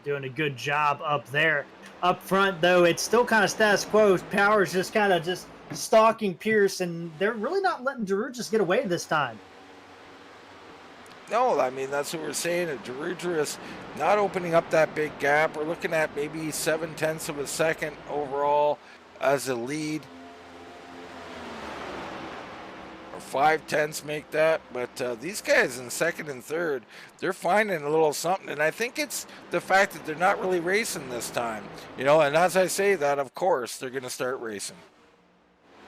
Doing a good job up there. Up front, though, it's still kind of status quo. Powers just kind of just stalking Pierce, and they're really not letting Dirugeris get away this time. No, I mean, that's what we're saying. Dirugeris not opening up that big gap. We're looking at maybe 0.7 of a second overall as a lead. 0.5 make that, but these guys in 2nd and 3rd, they're finding a little something, and I think it's the fact that they're not really racing this time, you know. And as I say that, of course, they're going to start racing.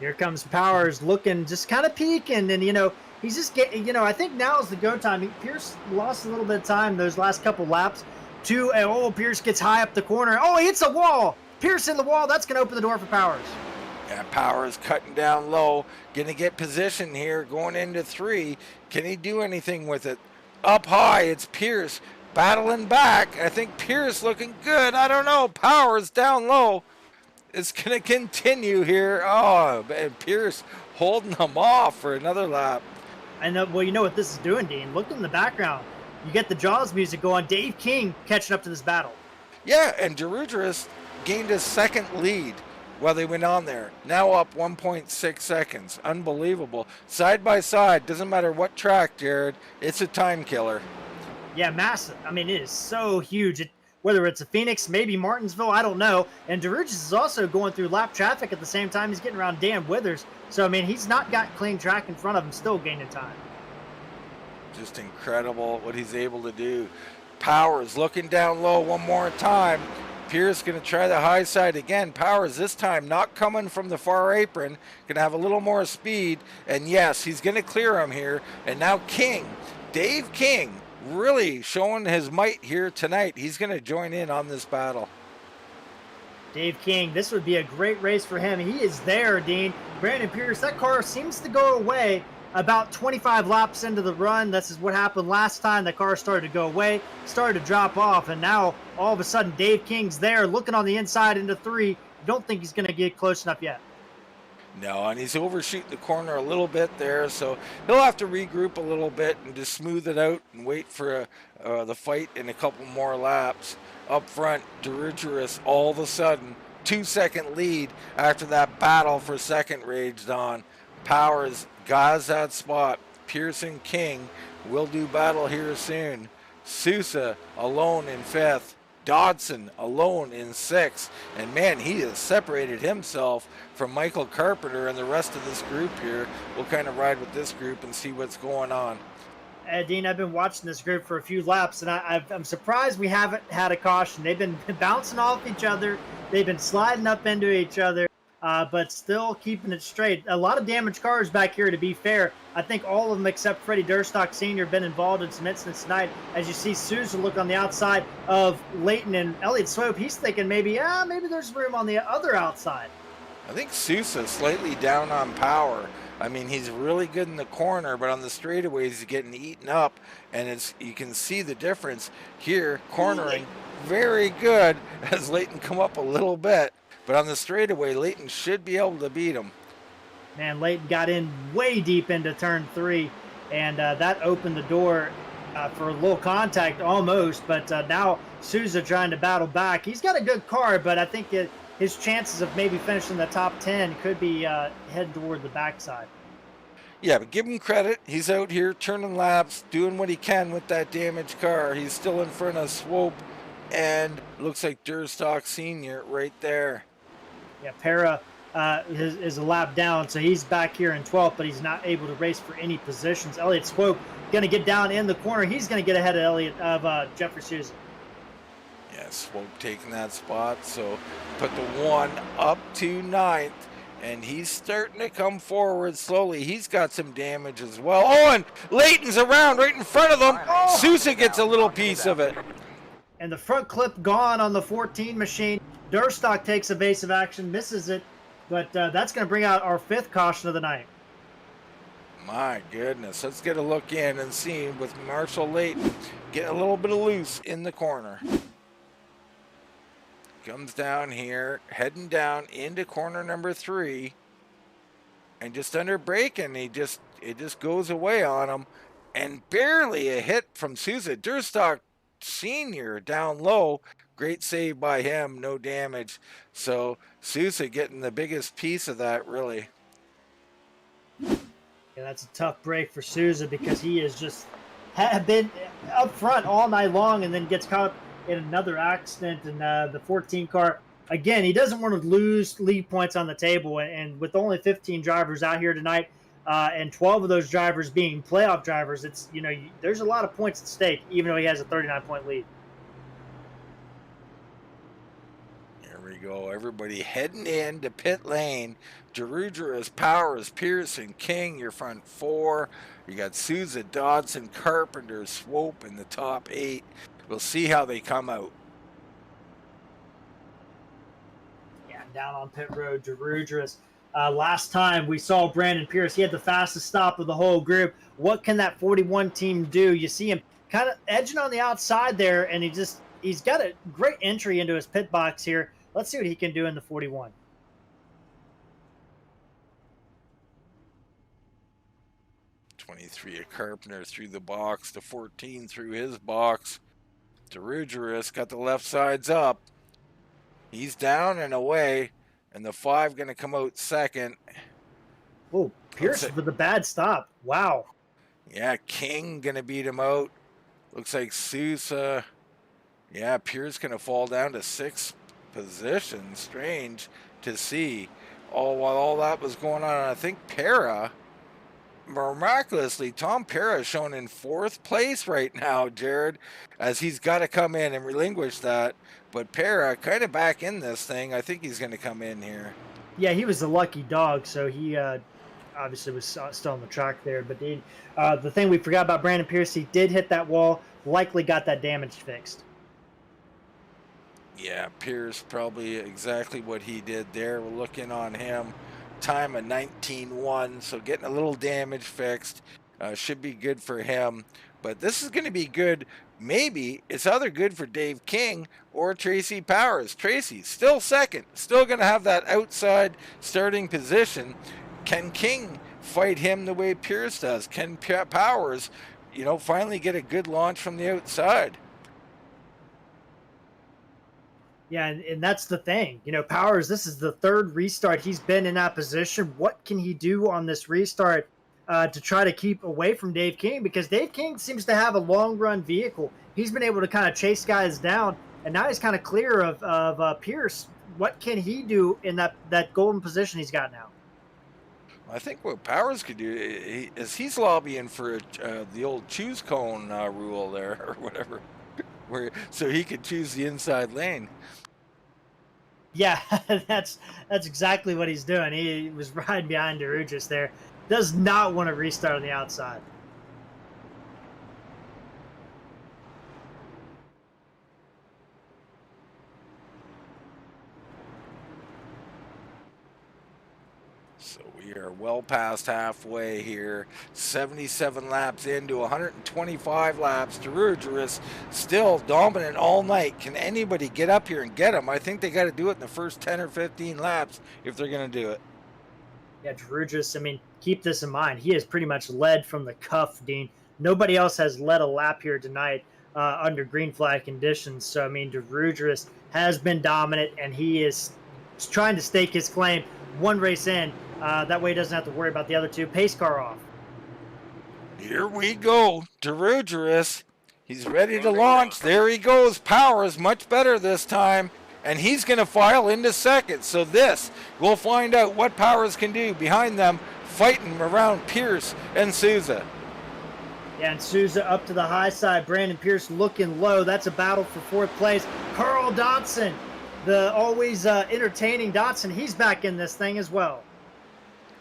Here comes Powers, looking just kind of peeking, and you know he's just getting. You know, I think now is the go time. Pierce lost a little bit of time those last couple laps. Pierce gets high up the corner. Oh, he hits a wall. Pierce in the wall. That's going to open the door for Powers. Yeah, Powers cutting down low, going to get position here, going into 3. Can he do anything with it? Up high, it's Pierce battling back. I think Pierce looking good. I don't know. Powers down low. It's going to continue here. Oh, and Pierce holding them off for another lap. And well, you know what this is doing, Dean? Look in the background. You get the Jaws music going. Dave King catching up to this battle. Yeah, and Dirugeris gained his 2nd lead while they went on there. Now up 1.6 seconds. Unbelievable. Side by side, doesn't matter what track, Jared, it's a time killer. Yeah, massive. I mean, it is so huge. Whether it's a Phoenix, maybe Martinsville, I don't know. And Dirugeris is also going through lap traffic at the same time. He's getting around Dan Withers. So, I mean, he's not got clean track in front of him, still gaining time. Just incredible what he's able to do. Powers looking down low one more time. Pierce going to try the high side again. Powers this time not coming from the far apron. Going to have a little more speed. And yes, he's going to clear him here. And now King, Dave King, really showing his might here tonight. He's going to join in on this battle. Dave King, this would be a great race for him. He is there, Dean. Brandon Pierce, that car seems to go away about 25 laps into the run. This is what happened last time. The car started to go away, started to drop off, and now all of a sudden Dave King's there looking on the inside into 3. Don't think he's going to get close enough yet. No, and he's overshooting the corner a little bit there, so he'll have to regroup a little bit and just smooth it out and wait for the fight in a couple more laps. Up front, Dirugeris all of a sudden 2-second lead after that battle for second raged on. Powers guys that spot. Pearson King will do battle here soon. Sousa alone in 5th. Dodson alone in 6th. And man, he has separated himself from Michael Carpenter and the rest of this group here. We'll kind of ride with this group and see what's going on. Dean, I've been watching this group for a few laps, and I'm surprised we haven't had a caution. They've been bouncing off each other. They've been sliding up into each other. But still keeping it straight. A lot of damaged cars back here, to be fair. I think all of them except Freddie Durstock Sr. have been involved in some incidents tonight. As you see Sousa look on the outside of Leighton and Elliott Swope, he's thinking maybe there's room on the other outside. I think Sousa slightly down on power. I mean, he's really good in the corner, but on the straightaways he's getting eaten up, and you can see the difference here. Cornering very good as Leighton come up a little bit. But on the straightaway, Leighton should be able to beat him. Man, Leighton got in way deep into turn 3, and that opened the door for a little contact almost. But now Sousa trying to battle back. He's got a good car, but I think his chances of maybe finishing the top 10 could be heading toward the backside. Yeah, but give him credit. He's out here turning laps, doing what he can with that damaged car. He's still in front of Swope, and looks like Durstock Sr. right there. Yeah, Para is a lap down, so he's back here in 12th, but he's not able to race for any positions. Elliott Swope going to get down in the corner. He's going to get ahead of Jeffrey Sousa. Yeah, Swope taking that spot, so put the 1 up to 9th, and he's starting to come forward slowly. He's got some damage as well. Oh, and Leighton's around right in front of them. Sousa gets a little piece of it. And the front clip gone on the 14 machine. Durstock takes evasive action, misses it, but that's going to bring out our 5th caution of the night. My goodness. Let's get a look in and see with Marshall Leighton getting a little bit of loose in the corner. Comes down here, heading down into corner number 3, and just under braking, it just goes away on him, and barely a hit from Sousa. Durstock Sr. down low. Great save by him, no damage. So Sousa getting the biggest piece of that, really. Yeah, that's a tough break for Sousa because he has just been up front all night long and then gets caught in another accident in the 14 car. Again, he doesn't want to lose lead points on the table, and with only 15 drivers out here tonight, and 12 of those drivers being playoff drivers, it's there's a lot of points at stake, even though he has a 39-point lead. Here we go. Everybody heading into pit lane. Dirugeris, Powers, Pearson, King, your front 4. You got Sousa, Dodson, Carpenter, Swope in the top 8. We'll see how they come out. Yeah, down on pit road, Dirugeris. Last time we saw Brandon Pierce, he had the fastest stop of the whole group. What can that 41 team do? You see him kind of edging on the outside there, and he's got a great entry into his pit box here. Let's see what he can do in the 41. '23 of Carpenter through the box, the 14 through his box. Dirugeris got the left sides up. He's down and away, and the 5 going to come out second. Oh, Pierce with a bad stop. Wow. Yeah, King going to beat him out. Looks like Sousa. Yeah, Pierce going to fall down to 6th position. Strange to see. While all that was going on, I think Para miraculously, Tom Para is shown in 4th place right now, Jared, as he's got to come in and relinquish that. But Para kind of back in this thing. I think he's going to come in here. Yeah, he was the lucky dog, so he obviously was still on the track there. But the thing we forgot about Brandon Pierce, he did hit that wall, likely got that damage fixed. Yeah, Pierce probably exactly what he did there. We're looking on him. Time of 19.1, so getting a little damage fixed. Should be good for him. But this is going to be good. Maybe it's either good for Dave King or Tracy Powers. Tracy still second, still going to have that outside starting position. Can King fight him the way Pierce does? Can Powers, finally get a good launch from the outside? Yeah, and that's the thing. Powers, this is the 3rd restart he's been in that position. What can he do on this restart to try to keep away from Dave King? Because Dave King seems to have a long-run vehicle. He's been able to kind of chase guys down, and now he's kind of clear of Pierce. What can he do in that golden position he's got now? I think what Powers could do is he's lobbying for the old choose cone rule there, or whatever, so he could choose the inside lane. Yeah, that's exactly what he's doing. He was riding behind Dirugeris there. Does not want to restart on the outside. So we are well past halfway here. 77 laps into 125 laps. Dirugeris still dominant all night. Can anybody get up here and get him? I think they got to do it in the first 10 or 15 laps if they're going to do it. Yeah, Dirugeris, keep this in mind. He has pretty much led from the cuff, Dean. Nobody else has led a lap here tonight under green flag conditions. So, Dirugeris has been dominant, and he is trying to stake his claim one race in. That way he doesn't have to worry about the other two. Pace car off. Here we go. Dirugeris. He's ready to launch. There he goes. Powers much better this time. And he's going to file into second. So we'll find out what Powers can do behind them, fighting around Pierce and Sousa. Yeah, and Sousa up to the high side. Brandon Pierce looking low. That's a battle for 4th place. Carl Dodson, the always entertaining Dodson, he's back in this thing as well.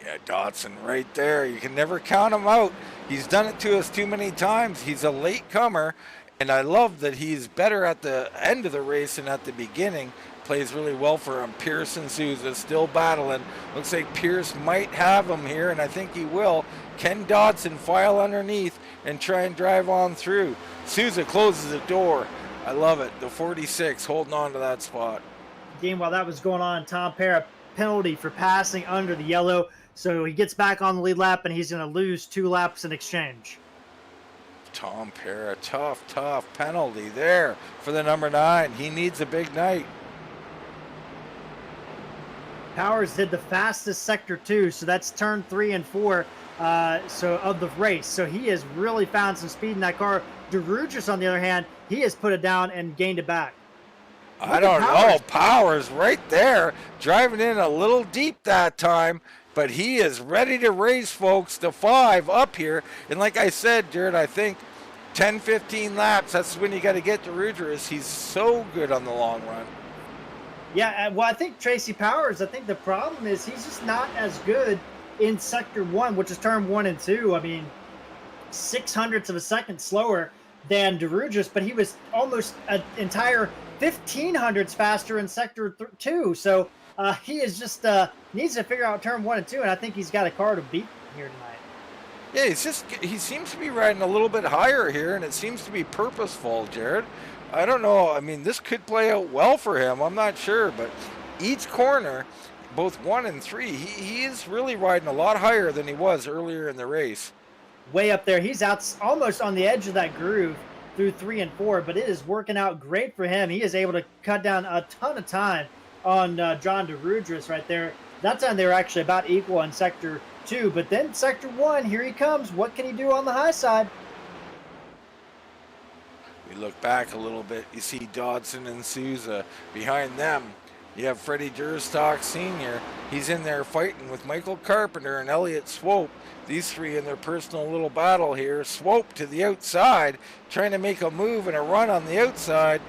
Yeah, Dodson right there. You can never count him out. He's done it to us too many times. He's a late comer. And I love that he's better at the end of the race than at the beginning. Plays really well for him. Pierce and Sousa still battling. Looks like Pierce might have him here, and I think he will. Can Dodson file underneath and try and drive on through? Sousa closes the door. I love it. The 46 holding on to that spot. Game while that was going on, Tom Para penalty for passing under the yellow. So he gets back on the lead lap, and he's going to lose 2 laps in exchange. Tom Para, tough penalty there for the number 9. He needs a big night. Powers did the fastest sector 2, so that's turn 3 and 4 of the race. So he has really found some speed in that car. Dirugeris, on the other hand, he has put it down and gained it back. I don't know. Powers right there, driving in a little deep that time. But he is ready to race, folks, to 5 up here. And like I said, Jared, I think 10, 15 laps, that's when you got to get to Dirugeris. He's so good on the long run. Yeah, well, I think Tracy Powers, I think the problem is he's just not as good in Sector 1, which is turn 1 and 2. 0.06 of a second slower than Dirugeris, but he was almost an entire 0.15 faster in Sector 2. So he is just needs to figure out turn 1 and 2, and I think he's got a car to beat here tonight. Yeah, he seems to be riding a little bit higher here, and it seems to be purposeful, Jared. I don't know. This could play out well for him. I'm not sure, but each corner, both 1 and 3, he is really riding a lot higher than he was earlier in the race. Way up there. He's out almost on the edge of that groove through 3 and 4, but it is working out great for him. He is able to cut down a ton of time on John Dirugeris right there. That time they were actually about equal in Sector 2, but then Sector 1, here he comes. What can he do on the high side? We look back a little bit. You see Dodson and Sousa behind them. You have Freddie Durstock Sr. He's in there fighting with Michael Carpenter and Elliott Swope. These three in their personal little battle here. Swope to the outside, trying to make a move and a run on the outside.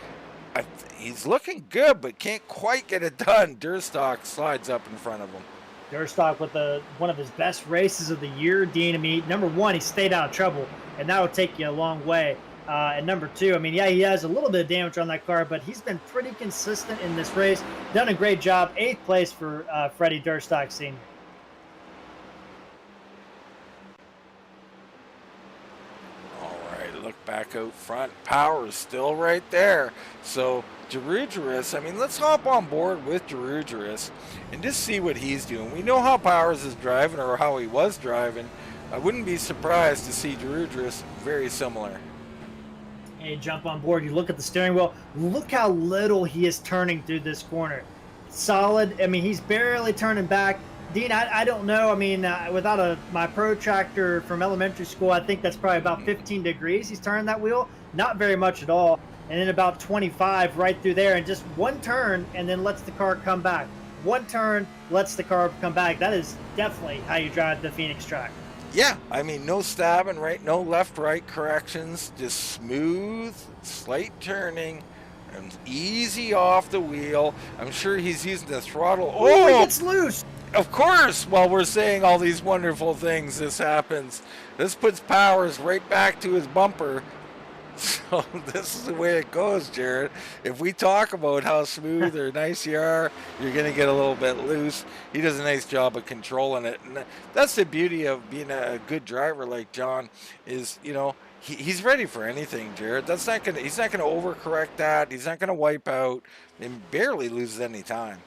He's looking good, but can't quite get it done. Durstock slides up in front of him. Durstock with one of his best races of the year, Dean. I mean, number one, he stayed out of trouble, and that will take you a long way. And number two, I mean, yeah, he has a little bit of damage on that car, but he's been pretty consistent in this race. Done a great job. 8th place for Freddie Durstock Sr. All right, look back out front. Powers still right there. So Dirugeris, I mean, let's hop on board with Dirugeris and just see what he's doing. We know how Powers is driving, or how he was driving. I wouldn't be surprised to see Dirugeris very similar. And you jump on board, you look at the steering wheel, look how little he is turning through this corner. Solid. I mean, he's barely turning back. Dean, I don't know. I mean, without my protractor from elementary school, I think that's probably about 15 degrees he's turning that wheel. Not very much at all. And then about 25 right through there, and just one turn, and then lets the car come back. One turn, lets the car come back. That is definitely how you drive the Phoenix track. Yeah, I mean, no stabbing, right? No left-right corrections. Just smooth, slight turning, and easy off the wheel. I'm sure he's using the throttle. Oh, he gets loose. Of course, while we're saying all these wonderful things, this happens. This puts Powers right back to his bumper. So this is the way it goes, Jared. If we talk about how smooth or nice you are, you're going to get a little bit loose. He does a nice job of controlling it. And that's the beauty of being a good driver like John is, you know, he's ready for anything, Jared. He's not going to overcorrect that. He's not going to wipe out and barely loses any time.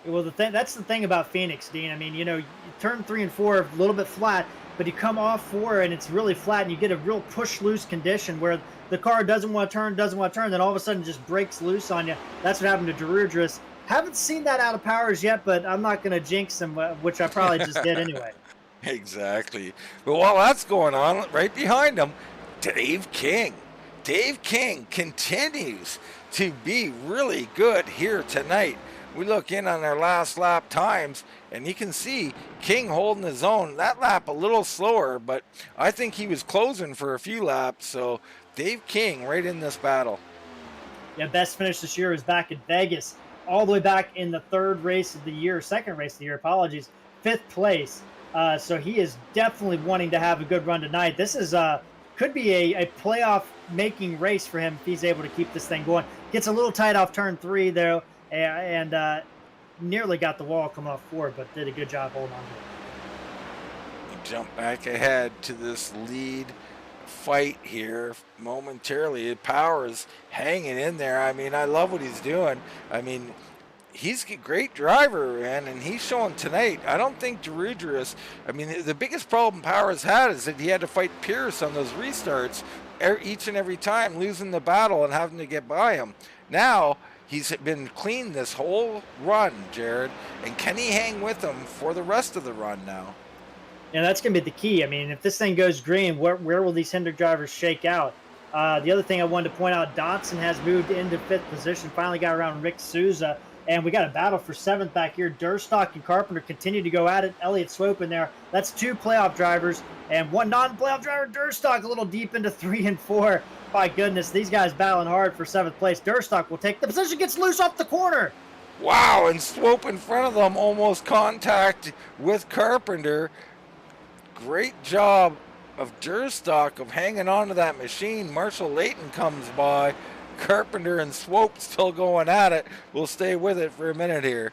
Well, that's the thing about Phoenix, Dean. I mean, you know, you turn 3 and 4 a little bit flat, but you come off 4 and it's really flat, and you get a real push loose condition where the car doesn't want to turn, then all of a sudden just breaks loose on you. That's what happened to Dirugeris. Haven't seen that out of Powers yet, but I'm not going to jinx him, which I probably just did anyway. Exactly. But while that's going on, right behind him, Dave King. Dave King continues to be really good here tonight. We look in on our last lap times, and you can see King holding his own. That lap a little slower, but I think he was closing for a few laps. So Dave King right in this battle. Yeah, best finish this year is back in Vegas, all the way back in the second race of the year, 5th place. So he is definitely wanting to have a good run tonight. This is could be a playoff making race for him if he's able to keep this thing going. Gets a little tight off turn 3 though, and nearly got the wall coming off 4, but did a good job holding on to it. We jump back ahead to this lead fight here momentarily. Powers hanging in there. I mean, I love what he's doing. I mean, he's a great driver, man, and he's showing tonight. I don't think Dirugeris, I mean, the biggest problem Powers had is that he had to fight Pierce on those restarts each and every time, losing the battle and having to get by him. Now, he's been clean this whole run, Jared, and can he hang with him for the rest of the run now? Yeah, that's going to be the key. I mean, if this thing goes green, where will these Hendrick drivers shake out? The other thing I wanted to point out, Dotson has moved into 5th position, finally got around Rick Souza, and we got a battle for 7th back here. Durstock and Carpenter continue to go at it. Elliott Swope in there. That's 2 playoff drivers, and 1 non-playoff driver, Durstock, a little deep into 3 and 4. My goodness, these guys battling hard for 7th place. Durstock will take the position, gets loose off the corner. Wow, and Swope in front of them, almost contact with Carpenter. Great job of Durstock of hanging on to that machine. Marshall Layton comes by. Carpenter and Swope still going at it. We'll stay with it for a minute here.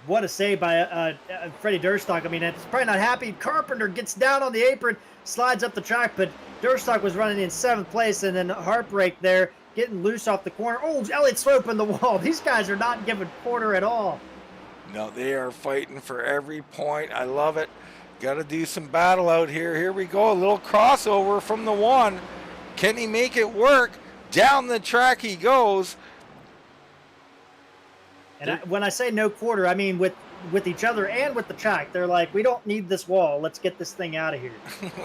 What a save by Freddie Durstock. I mean, it's probably not happy. Carpenter gets down on the apron, slides up the track, but Durstock was running in 7th place, and then heartbreak there, getting loose off the corner. Oh, Elliott Swope in the wall. These guys are not giving quarter at all. No, they are fighting for every point. I love it. Got to do some battle out here. Here we go. A little crossover from the 1. Can he make it work? Down the track he goes. And when I say no quarter, I mean with each other and with the track. They're like, we don't need this wall. Let's get this thing out of here.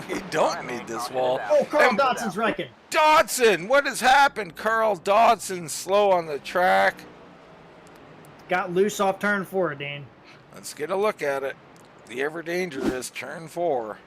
We don't need this wall. Oh, Carl Dodson's wrecking. Dodson, what has happened? Carl Dodson slow on the track. got loose off turn 4, Dean. Let's get a look at it. The ever dangerous turn 4.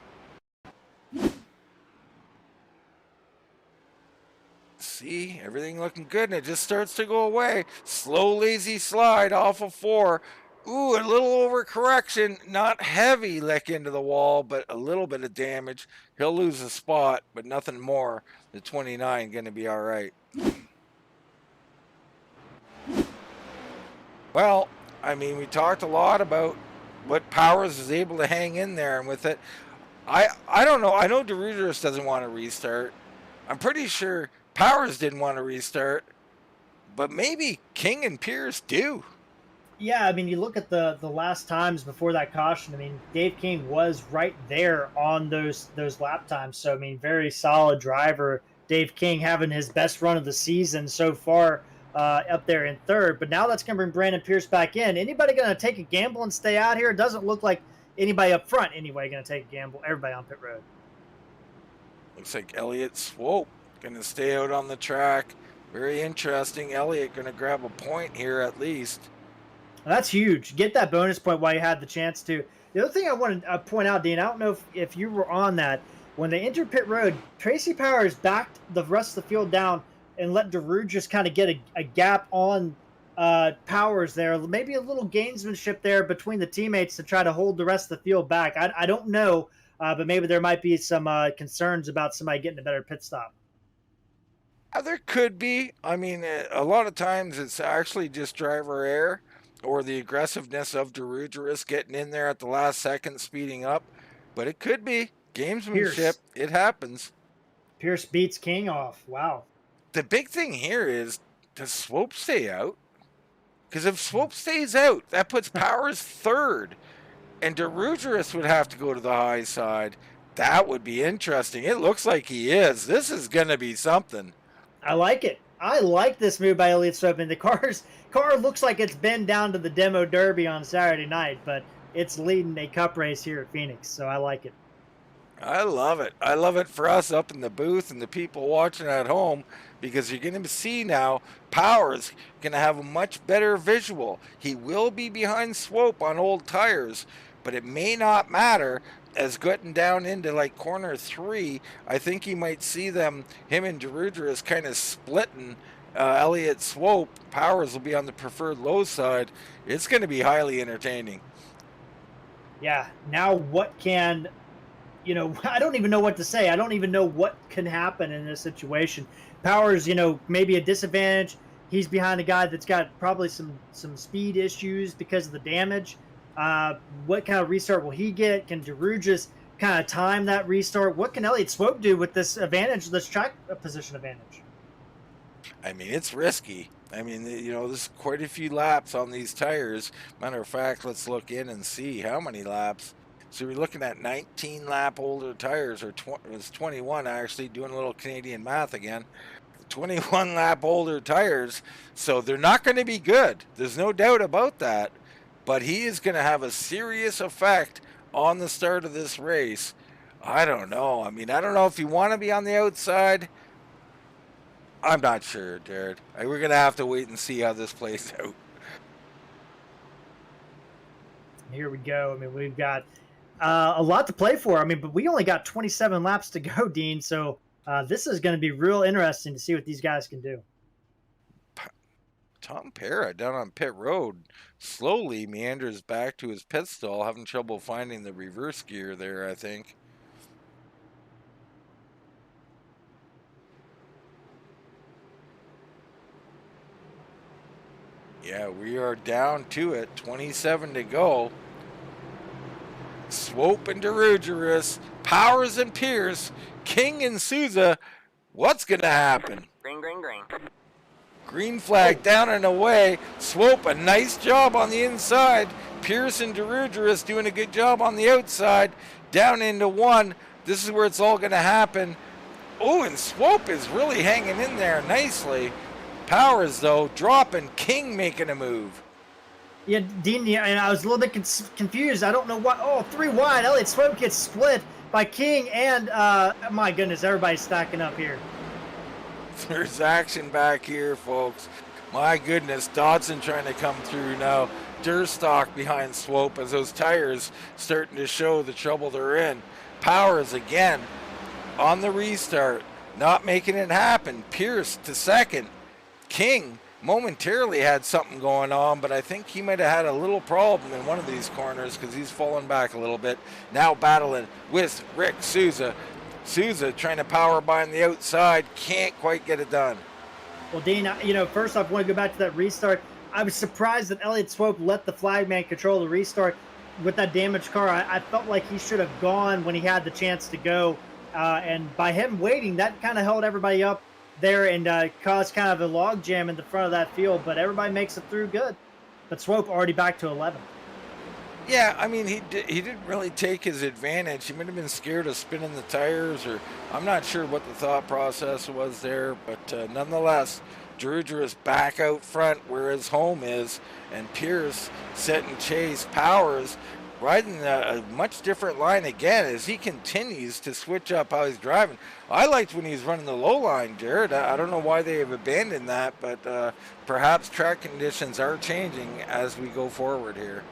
See, everything looking good, and it just starts to go away. Slow, lazy slide off of 4. Ooh, a little overcorrection. Not heavy lick into the wall, but a little bit of damage. He'll lose a spot, but nothing more. The 29 going to be all right. Well, I mean, we talked a lot about what Powers is able to hang in there, and with it, I don't know. I know Dirugeris doesn't want to restart. I'm pretty sure Powers didn't want to restart, but maybe King and Pierce do. Yeah, I mean, you look at the last times before that caution. I mean, Dave King was right there on those lap times. So I mean, very solid driver. Dave King having his best run of the season so far, up there in third. But now that's going to bring Brandon Pierce back in. Anybody going to take a gamble and stay out here? It doesn't look like anybody up front anyway going to take a gamble. Everybody on pit road. Looks like Elliott Swope going to stay out on the track. Very interesting. Elliott going to grab a point here at least. That's huge. Get that bonus point while you had the chance to. The other thing I want to point out, Dean, I don't know if you were on that. When they entered pit road, Tracy Powers backed the rest of the field down and let Dirugeris kind of get a gap on Powers there. Maybe a little gamesmanship there between the teammates to try to hold the rest of the field back. I don't know, but maybe there might be some concerns about somebody getting a better pit stop. There could be. I mean, a lot of times it's actually just driver error or the aggressiveness of Dirugeris getting in there at the last second, speeding up. But it could be gamesmanship. Pierce. It happens. Pierce beats King off. Wow. The big thing here is, does Swope stay out? Because if Swope stays out, that puts Powers third. And Dirugeris would have to go to the high side. That would be interesting. It looks like he is. This is going to be something. I like it. I like this move by Elliott Swope. And the car looks like it's been down to the demo derby on Saturday night, but it's leading a cup race here at Phoenix, so I like it. I love it. I love it for us up in the booth and the people watching at home, because you're going to see now Powers going to have a much better visual. He will be behind Swope on old tires, but it may not matter. As getting down into like corner 3, I think you might see him and Dirugeris kind of splitting. Elliott Swope, Powers will be on the preferred low side. It's going to be highly entertaining. Yeah, now what can, I don't even know what to say. I don't even know what can happen in this situation. Powers, maybe a disadvantage. He's behind a guy that's got probably some speed issues because of the damage. What kind of restart will he get? Can Dirugeris kind of time that restart? What can Elliott Swope do with this advantage, this track position advantage? I mean, it's risky. I mean, there's quite a few laps on these tires. Matter of fact, let's look in and see how many laps. So we're looking at 19 lap older tires, or it was 21 actually, doing a little Canadian math again. 21 lap older tires. So they're not going to be good. There's no doubt about that. But he is going to have a serious effect on the start of this race. I don't know. I mean, I don't know if you want to be on the outside. I'm not sure, Jared. We're going to have to wait and see how this plays out. Here we go. I mean, we've got a lot to play for. I mean, but we only got 27 laps to go, Dean. So this is going to be real interesting to see what these guys can do. Tom Parra down on pit road slowly meanders back to his pit stall, having trouble finding the reverse gear there, I think. Yeah, we are down to it. 27 to go. Swope and Dirugeris, Powers and Pierce, King and Sousa. What's going to happen? Green, green, green. Green flag down and away. Swope, a nice job on the inside. Pierce and Dirugeris doing a good job on the outside. Down into 1. This is where it's all going to happen. Oh, and Swope is really hanging in there nicely. Powers, though, dropping. King making a move. Yeah, Dean, and I was a little bit confused. I don't know what. Oh, 3 wide. Elliott Swope gets split by King, and my goodness, everybody's stacking up here. There's action back here, folks. My goodness, Dodson trying to come through now. Durstock behind Swope as those tires starting to show the trouble they're in. Powers again on the restart, not making it happen. Pierce to second. King momentarily had something going on, but I think he might have had a little problem in one of these corners because he's fallen back a little bit. Now battling with Rick Sousa. Sousa trying to power by on the outside, can't quite get it done. Well, Dean, first off, I want to go back to that restart. I was surprised that Elliott Swope let the flagman control the restart with that damaged car. I felt like he should have gone when he had the chance to go. And by him waiting, that kind of held everybody up there and caused kind of a log jam in the front of that field. But everybody makes it through good. But Swope already back to 11. Yeah, I mean, he didn't really take his advantage. He might have been scared of spinning the tires, or I'm not sure what the thought process was there. But nonetheless, Dirugeris back out front where his home is, and Pierce setting chase. Powers riding a much different line again as he continues to switch up how he's driving. I liked when he was running the low line, Jared. I don't know why they have abandoned that, but perhaps track conditions are changing as we go forward here.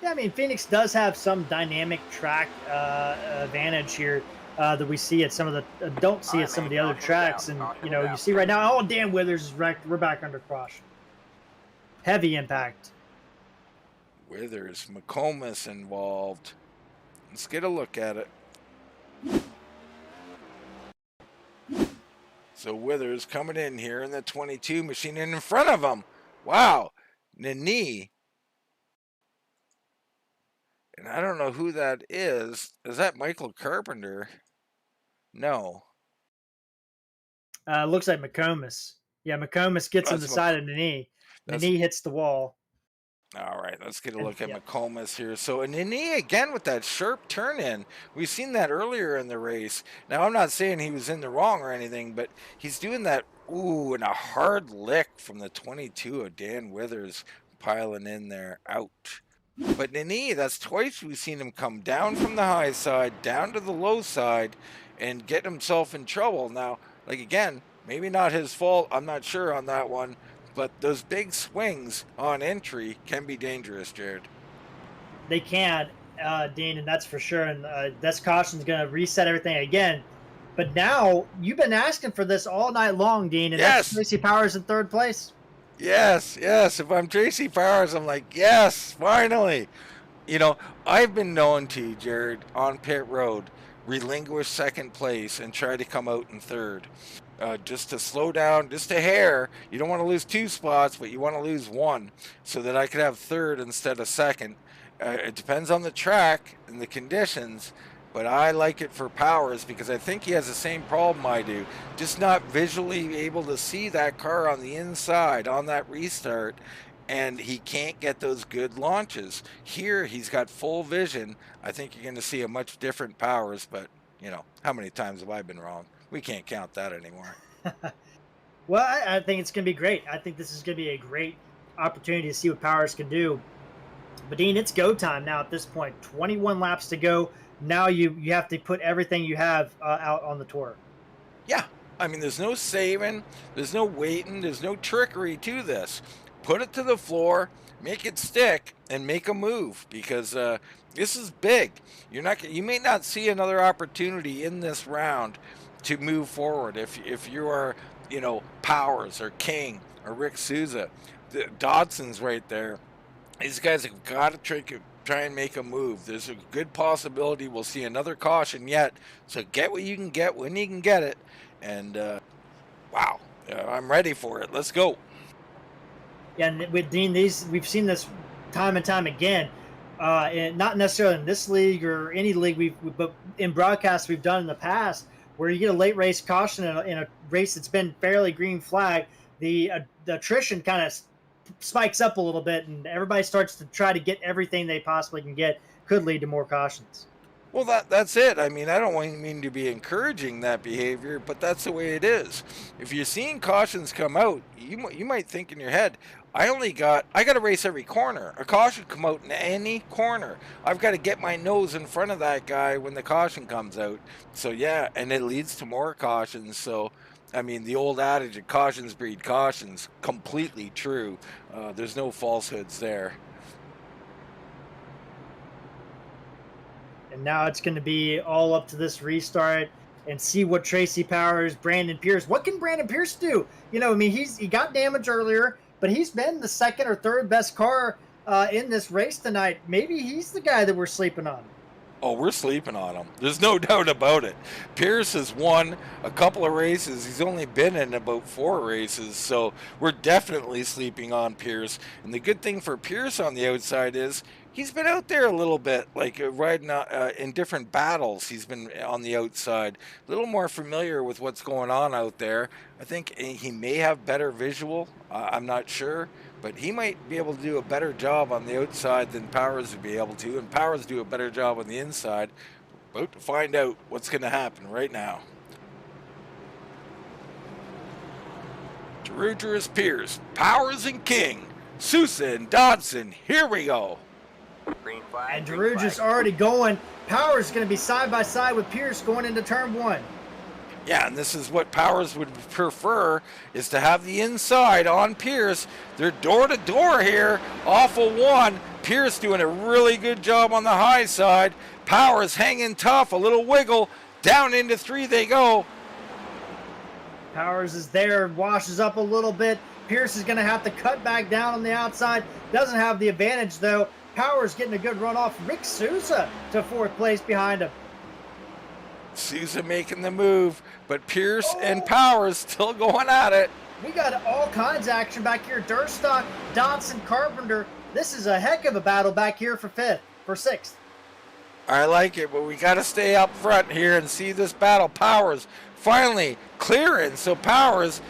Yeah, I mean, Phoenix does have some dynamic track advantage here that we see at some of the don't see at some of the other tracks. And you see right now, oh, Dan Withers is wrecked. We're back under caution. Heavy impact. Withers, McComas involved. Let's get a look at it. So Withers coming in here in the 22 machine, and in front of him, wow, Nini. And I don't know who that is. Is that Michael Carpenter? No. Looks like McComas. Yeah, McComas gets on the side of Nini. Nini hits the wall. All right, let's get a look at McComas here. So Nini again with that sharp turn in. We've seen that earlier in the race. Now, I'm not saying he was in the wrong or anything, but he's doing that, ooh, and a hard lick from the 22 of Dan Withers piling in there. Ouch. But Nini, that's twice we've seen him come down from the high side, down to the low side, and get himself in trouble. Now, like again, maybe not his fault, I'm not sure on that one, but those big swings on entry can be dangerous, Jared. They can, Dean, and that's for sure. And this caution's going to reset everything again. But now, you've been asking for this all night long, Dean, and that's Tracy Powers in third place. Yes. If I'm Tracy Powers, I'm like, yes, finally. I've been known to, Jared, on pit road, relinquish second place and try to come out in third. Just to slow down, just a hair. You don't want to lose 2 spots, but you want to lose 1 so that I could have third instead of second. It depends on the track and the conditions, but I like it for Powers because I think he has the same problem I do. Just not visually able to see that car on the inside on that restart, and he can't get those good launches. Here, he's got full vision. I think you're going to see a much different Powers, but, how many times have I been wrong? We can't count that anymore. Well, I think it's going to be great. I think this is going to be a great opportunity to see what Powers can do. But, Dean, it's go time now at this point. 21 laps to go. Now you have to put everything you have out on the tour. Yeah. I mean, there's no saving. There's no waiting. There's no trickery to this. Put it to the floor, make it stick, and make a move because this is big. You may not see another opportunity in this round to move forward if you are, Powers or King or Rick Sousa. Dodson's right there. These guys have got to try and make a move. There's a good possibility we'll see another caution yet. So get what you can get when you can get it. And wow, I'm ready for it. Let's go. Yeah, and with Dean, we've seen this time and time again. And not necessarily in this league or any league but in broadcasts we've done in the past, where you get a late race caution in a race that's been fairly green flag, the attrition kind of spikes up a little bit, and everybody starts to try to get everything they possibly can get. Could lead to more cautions. Well, that's it. I mean, I don't mean to be encouraging that behavior, but that's the way it is. If you're seeing cautions come out, you might think in your head, I got to race every corner. A caution come out in any corner. I've got to get my nose in front of that guy when the caution comes out. So yeah, and it leads to more cautions. So I mean, the old adage of cautions breed cautions, completely true. There's no falsehoods there. And now it's going to be all up to this restart and see what Tracy Powers, Brandon Pierce. What can Brandon Pierce do? You know, I mean, he got damaged earlier, but he's been the second or third best car in this race tonight. Maybe he's the guy that we're sleeping on. Oh, we're sleeping on him. There's no doubt about it. Pierce has won a couple of races. He's only been in about 4 races, so we're definitely sleeping on Pierce. And the good thing for Pierce on the outside is he's been out there a little bit, like riding in different battles. He's been on the outside, a little more familiar with what's going on out there. I think he may have better visual. I'm not sure. But he might be able to do a better job on the outside than Powers would be able to, and Powers do a better job on the inside. About to find out what's going to happen right now. Dirugeris, Pierce, Powers and King, Sousa and Dodson. Here we go. Green flag. And green Dirugeris flag. already going. Powers is going to be side by side with Pierce going into turn 1. Yeah, and this is what Powers would prefer, is to have the inside on Pierce. They're door to door here off of 1. Pierce doing a really good job on the high side. Powers hanging tough, a little wiggle. Down into 3 they go. Powers is there, washes up a little bit. Pierce is going to have to cut back down on the outside. Doesn't have the advantage, though. Powers getting a good run off. Rick Sousa to 4th place behind him. Sousa making the move, but Pierce and Powers still going at it. We got all kinds of action back here. Durstock, Dodson, Carpenter. This is a heck of a battle back here for 6th. I like it, but we got to stay up front here and see this battle. Powers finally clearing, so Powers,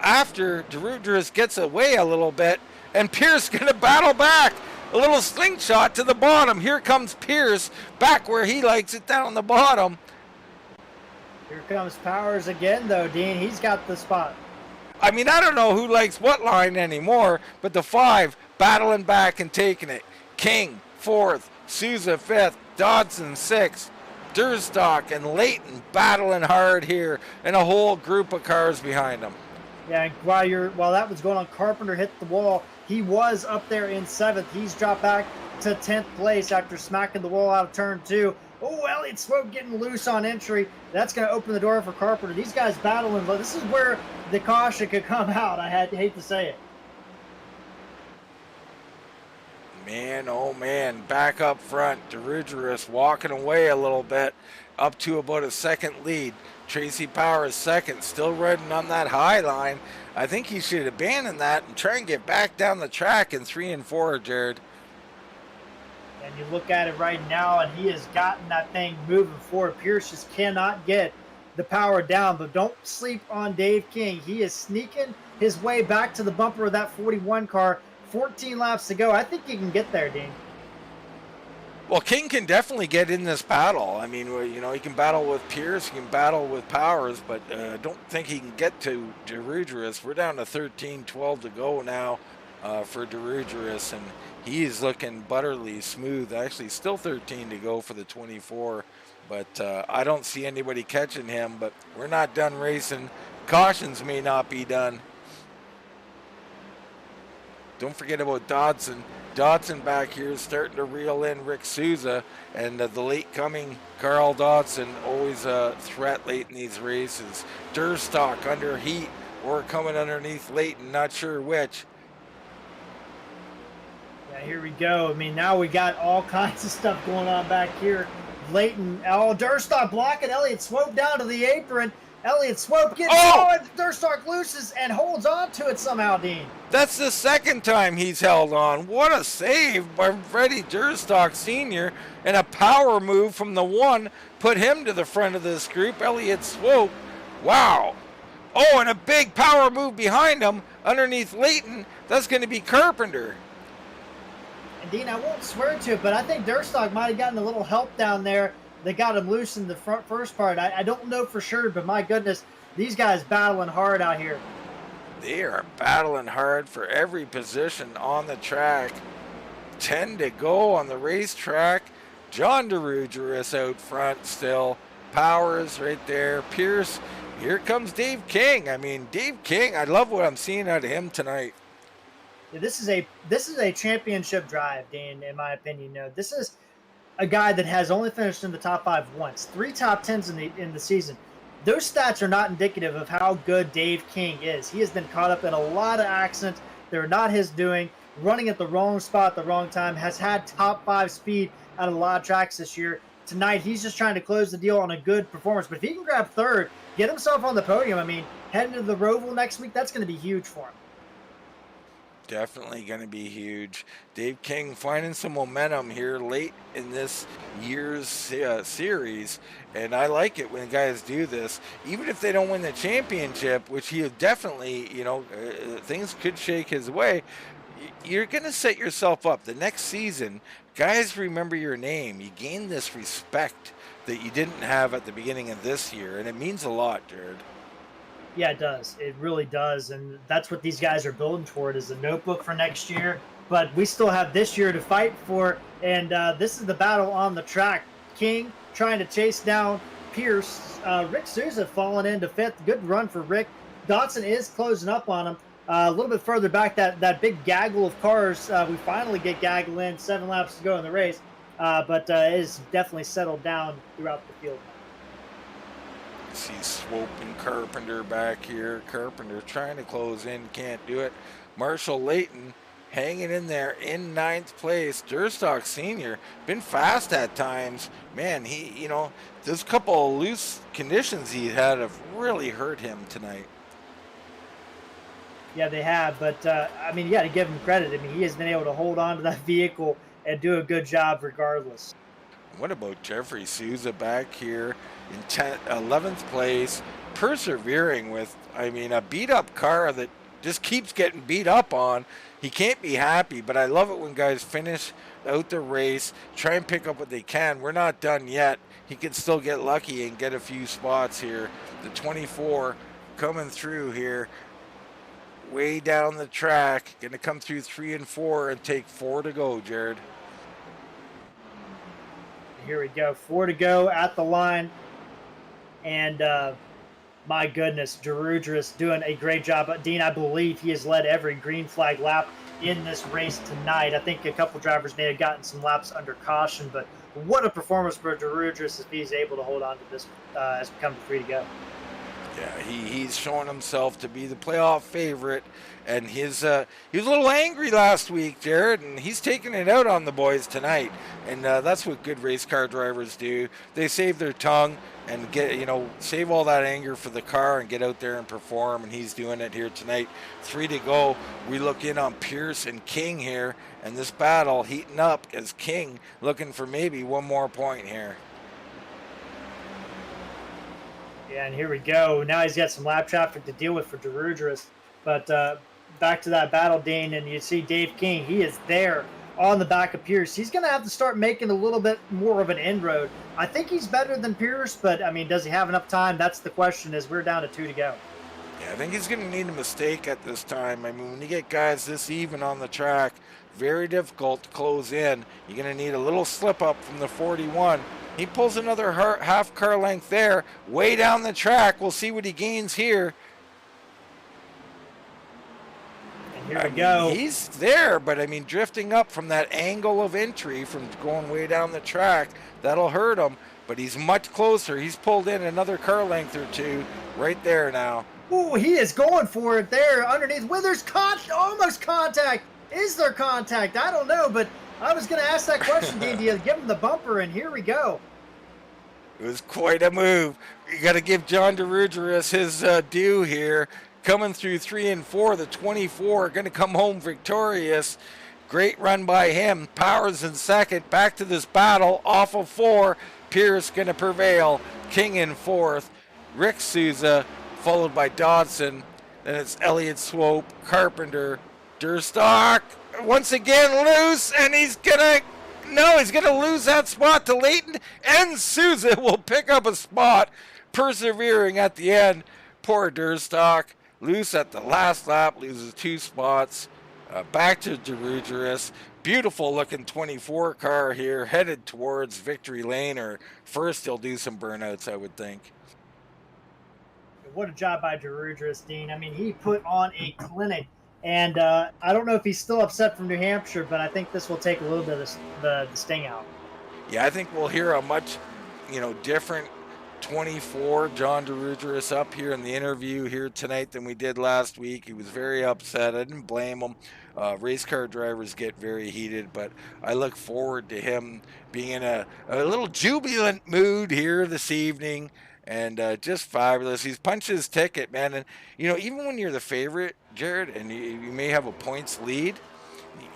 after Dirugeris gets away a little bit, and Pierce going to battle back. A little slingshot to the bottom. Here comes Pierce back where he likes it, down the bottom. Here comes Powers again, though, Dean. He's got the spot. I mean, I don't know who likes what line anymore, but the 5 battling back and taking it. King, 4th, Sousa, 5th, Dodson, 6th, Durstock and Leighton battling hard here, and a whole group of cars behind them. Yeah, and while that was going on, Carpenter hit the wall. He was up there in 7th. He's dropped back to 10th place after smacking the wall out of turn 2. Oh, Elliott Swope getting loose on entry. That's going to open the door for Carpenter. These guys battling, but this is where the caution could come out. I hate to say it. Man, oh man, back up front. Dirugeris walking away a little bit, up to about a 2nd lead. Tracy Powers 2nd, still riding on that high line. I think he should abandon that and try and get back down the track in 3 and 4, Jared. And you look at it right now, and he has gotten that thing moving forward. Pierce just cannot get the power down, but don't sleep on Dave King. He is sneaking his way back to the bumper of that 41 car. 14 laps to go. I think he can get there, Dean. Well, King can definitely get in this battle. I mean, you know, he can battle with Pierce, he can battle with Powers, but I don't think he can get to Dirugeris. We're down to 13-12 to go now for Dirugeris, and he's looking butterly smooth. Actually, still 13 to go for the 24, but I don't see anybody catching him, but we're not done racing. Cautions may not be done. Don't forget about Dodson. Dodson back here is starting to reel in Rick Sousa, and the late coming Carl Dodson, always a threat late in these races. Durstock under heat or coming underneath Leighton, not sure which. Yeah, here we go. I mean, now we got all kinds of stuff going on back here. Leighton, Durstock blocking Elliott Swope down to the apron. Elliott Swope gets going. Durstock looses and holds on to it somehow, Dean. That's the 2nd time he's held on. What a save by Freddie Durstock Sr. And a power move from the 1 put him to the front of this group. Elliott Swope. Wow. Oh, and a big power move behind him underneath Leighton. That's going to be Carpenter. And Dean, I won't swear to it, but I think Durstock might have gotten a little help down there that got him loose in the first part. I don't know for sure, but my goodness, these guys battling hard out here. They are battling hard for every position on the track. 10 to go on the racetrack. John Dirugeris out front still. Powers right there. Pierce here comes Dave King. I mean, Dave King, I love what I'm seeing out of him tonight. Yeah, this is a championship drive, Dean. In my opinion, this is a guy that has only finished in the top 5 once, 3 top 10s in the season. Those stats are not indicative of how good Dave King is. He has been caught up in a lot of accidents. They're not his doing. Running at the wrong spot at the wrong time. Has had top 5 speed at a lot of tracks this year. Tonight, he's just trying to close the deal on a good performance. But if he can grab third, get himself on the podium, I mean, heading to the Roval next week, that's going to be huge for him. Definitely going to be huge. Dave King finding some momentum here late in this year's series, and I like it when guys do this, even if they don't win the championship, which he definitely, things could shake his way. You're going to set yourself up the next season. Guys remember your name. You gain this respect that you didn't have at the beginning of this year, and it means a lot, Jared. Yeah, it does. It really does, and that's what these guys are building toward, is a notebook for next year. But we still have this year to fight for, and this is the battle on the track. King trying to chase down Pierce. Rick Sousa falling into 5th. Good run for Rick. Dotson is closing up on him. A little bit further back, that big gaggle of cars, we finally get gaggle in, 7 laps to go in the race, but it is definitely settled down throughout the field. See Swope and Carpenter back here. Carpenter trying to close in, can't do it. Marshall Layton hanging in there in 9th place. Durstock Sr. been fast at times. Man, he, those couple of loose conditions he had have really hurt him tonight. Yeah, they have, but you got to give him credit. I mean, he has been able to hold on to that vehicle and do a good job regardless. What about Jeffrey Sousa back here in 11th place, persevering with, a beat-up car that just keeps getting beat up on. He can't be happy, but I love it when guys finish out the race, try and pick up what they can. We're not done yet. He can still get lucky and get a few spots here. The 24 coming through here. Way down the track, going to come through 3 and 4 and take 4 to go, Jared. Here we go, 4 to go at the line, and my goodness, Dirugeris doing a great job. Dean, I believe he has led every green flag lap in this race tonight. I think a couple drivers may have gotten some laps under caution, but what a performance for Dirugeris if he's able to hold on to this as we come to 3 to go. Yeah, he's showing himself to be the playoff favorite, and he was a little angry last week, Jared, and he's taking it out on the boys tonight, and that's what good race car drivers do. They save their tongue and save all that anger for the car and get out there and perform, and he's doing it here tonight. 3 to go. We look in on Pierce and King here, and this battle heating up as King looking for maybe one more point here. Yeah, and here we go. Now he's got some lap traffic to deal with for Dirugeris. But back to that battle, Dane, and you see Dave King. He is there on the back of Pierce. He's going to have to start making a little bit more of an inroad. I think he's better than Pierce, but, does he have enough time? That's the question, as we're down to 2 to go. Yeah, I think he's going to need a mistake at this time. When you get guys this even on the track, very difficult to close in. You're going to need a little slip up from the 41. He pulls another half car length there, way down the track. We'll see what he gains here. And here we go. He's there, but drifting up from that angle of entry from going way down the track, that'll hurt him. But he's much closer. He's pulled in another car length or 2 right there now. Ooh, he is going for it there underneath. Withers almost contact. Is there contact? I don't know, but I was going to ask that question, Dean. Do you give him the bumper? And here we go. It was quite a move. You got to give John Dirugeris his due here. Coming through 3 and 4, the 24 going to come home victorious. Great run by him. Powers in second. Back to this battle. Off of 4. Pierce going to prevail. King in 4th. Rick Sousa followed by Dodson. Then it's Elliott Swope, Carpenter, Durstock. Once again loose, and he's gonna lose that spot to Layton, and Sousa will pick up a spot, persevering at the end. Poor Durstock, loose at the last lap, loses 2 spots. Back to Dirugeris. Beautiful looking 24 car here, headed towards victory lane, or first he'll do some burnouts, I would think. what a job by Dirugeris, Dean. I mean, he put on a clinic, and I don't know if he's still upset from New Hampshire, but I think this will take a little bit of the sting out. Yeah, I think we'll hear a much, different 24 John Dirugeris up here in the interview here tonight than we did last week. He was very upset. I didn't blame him. Race car drivers get very heated, but I look forward to him being in a little jubilant mood here this evening, and just fabulous. He's punched his ticket, man. And, even when you're the favorite, Jared, and you may have a points lead,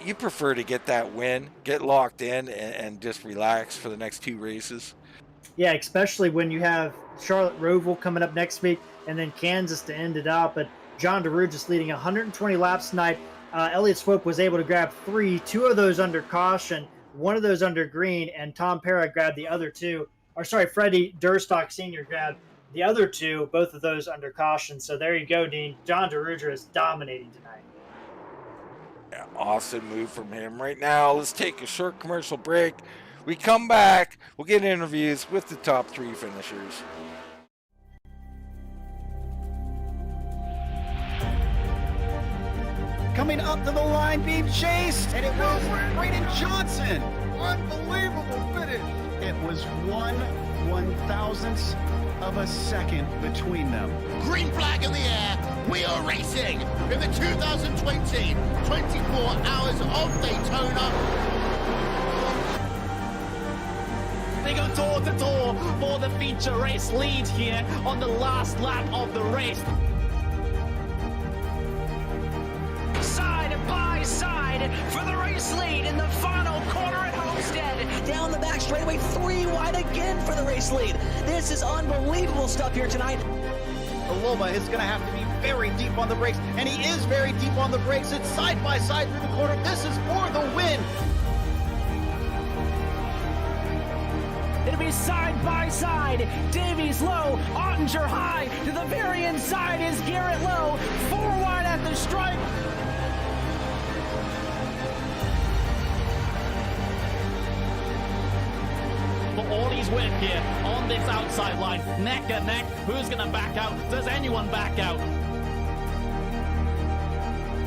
you prefer to get that win, get locked in, and just relax for the next 2 races. Yeah, especially when you have Charlotte Roval coming up next week and then Kansas to end it out. But John Dirugeris leading 120 laps tonight. Elliott Swope was able to grab 3, 2 of those under caution, 1 of those under green, and Tom Parra grabbed the other 2. Or sorry, Freddie Durstock Sr. grabbed the other 2, both of those under caution. So there you go, Dean. John Dirugeris dominating tonight. Yeah, awesome move from him. Right now, let's take a short commercial break. We come back, we'll get interviews with the top 3 finishers. Coming up to the line, being chased, and it was Braden Johnson. Unbelievable finish. It was 1/1000th of a second between them. Green flag in the air. We are racing in the 2020 24 Hours of Daytona. They go door to door for the feature race lead here on the last lap of the race. Side by side for the race lead in the final corner at Homestead. Down the back straightaway, 3 wide again for the race lead. This is unbelievable stuff here tonight. Aloma is going to have to be very deep on the brakes, and he is very deep on the brakes. It's side by side through the corner. This is for the win. It'll be side by side. Davies low, Ottinger high. To the very inside is Garrett low. 4 wide at the stripe. For all his win here on this outside line. Neck and neck. Who's going to back out? Does anyone back out?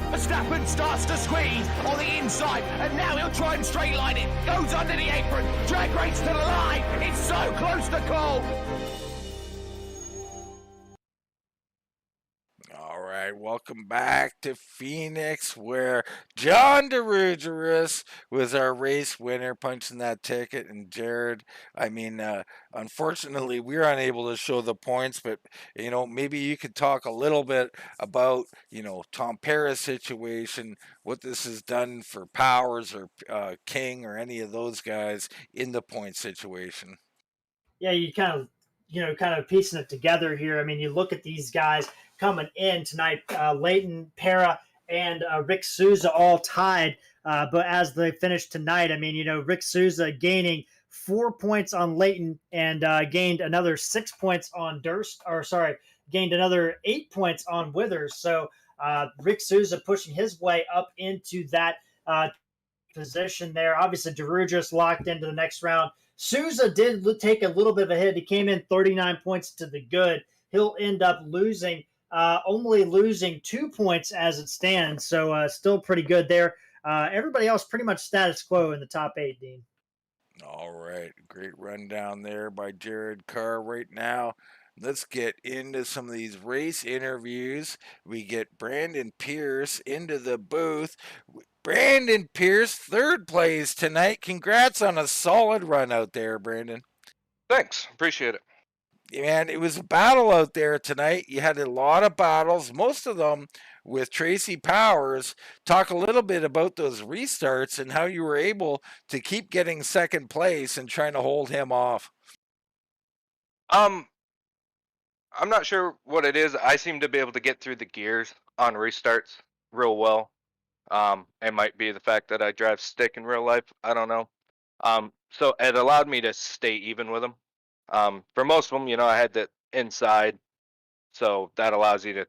Verstappen starts to squeeze on the inside, and now he'll try and straight line it. Goes under the apron, drag race to the line. It's so close to call. All right, welcome back to Phoenix, where John Dirugeris was our race winner, punching that ticket. And Jared, unfortunately, we were unable to show the points, but maybe you could talk a little bit about Tom Parra's situation, what this has done for Powers or King or any of those guys in the point situation. Yeah, you kind of piecing it together here. I mean, you look at these guys coming in tonight, Leighton, Parra, and Rick Sousa all tied. But as they finished tonight, Rick Sousa gaining 4 points on Leighton and gained another 6 points on gained another 8 points on Withers. So Rick Sousa pushing his way up into that position there. Obviously, Dirugeris locked into the next round. Sousa did take a little bit of a hit. He came in 39 points to the good. He'll end up only losing 2 points as it stands. So still pretty good there. Everybody else pretty much status quo in the top 8, Dean. All right. Great rundown there by Jared Carr right now. Let's get into some of these race interviews. We get Brandon Pierce into the booth. Brandon Pierce, 3rd place tonight. Congrats on a solid run out there, Brandon. Thanks. Appreciate it. Man, it was a battle out there tonight. You had a lot of battles, most of them with Tracy Powers. Talk a little bit about those restarts and how you were able to keep getting 2nd place and trying to hold him off. I'm not sure what it is. I seem to be able to get through the gears on restarts real well. It might be the fact that I drive stick in real life. I don't know. So it allowed me to stay even with them. For most of them, I had the inside. So that allows you to,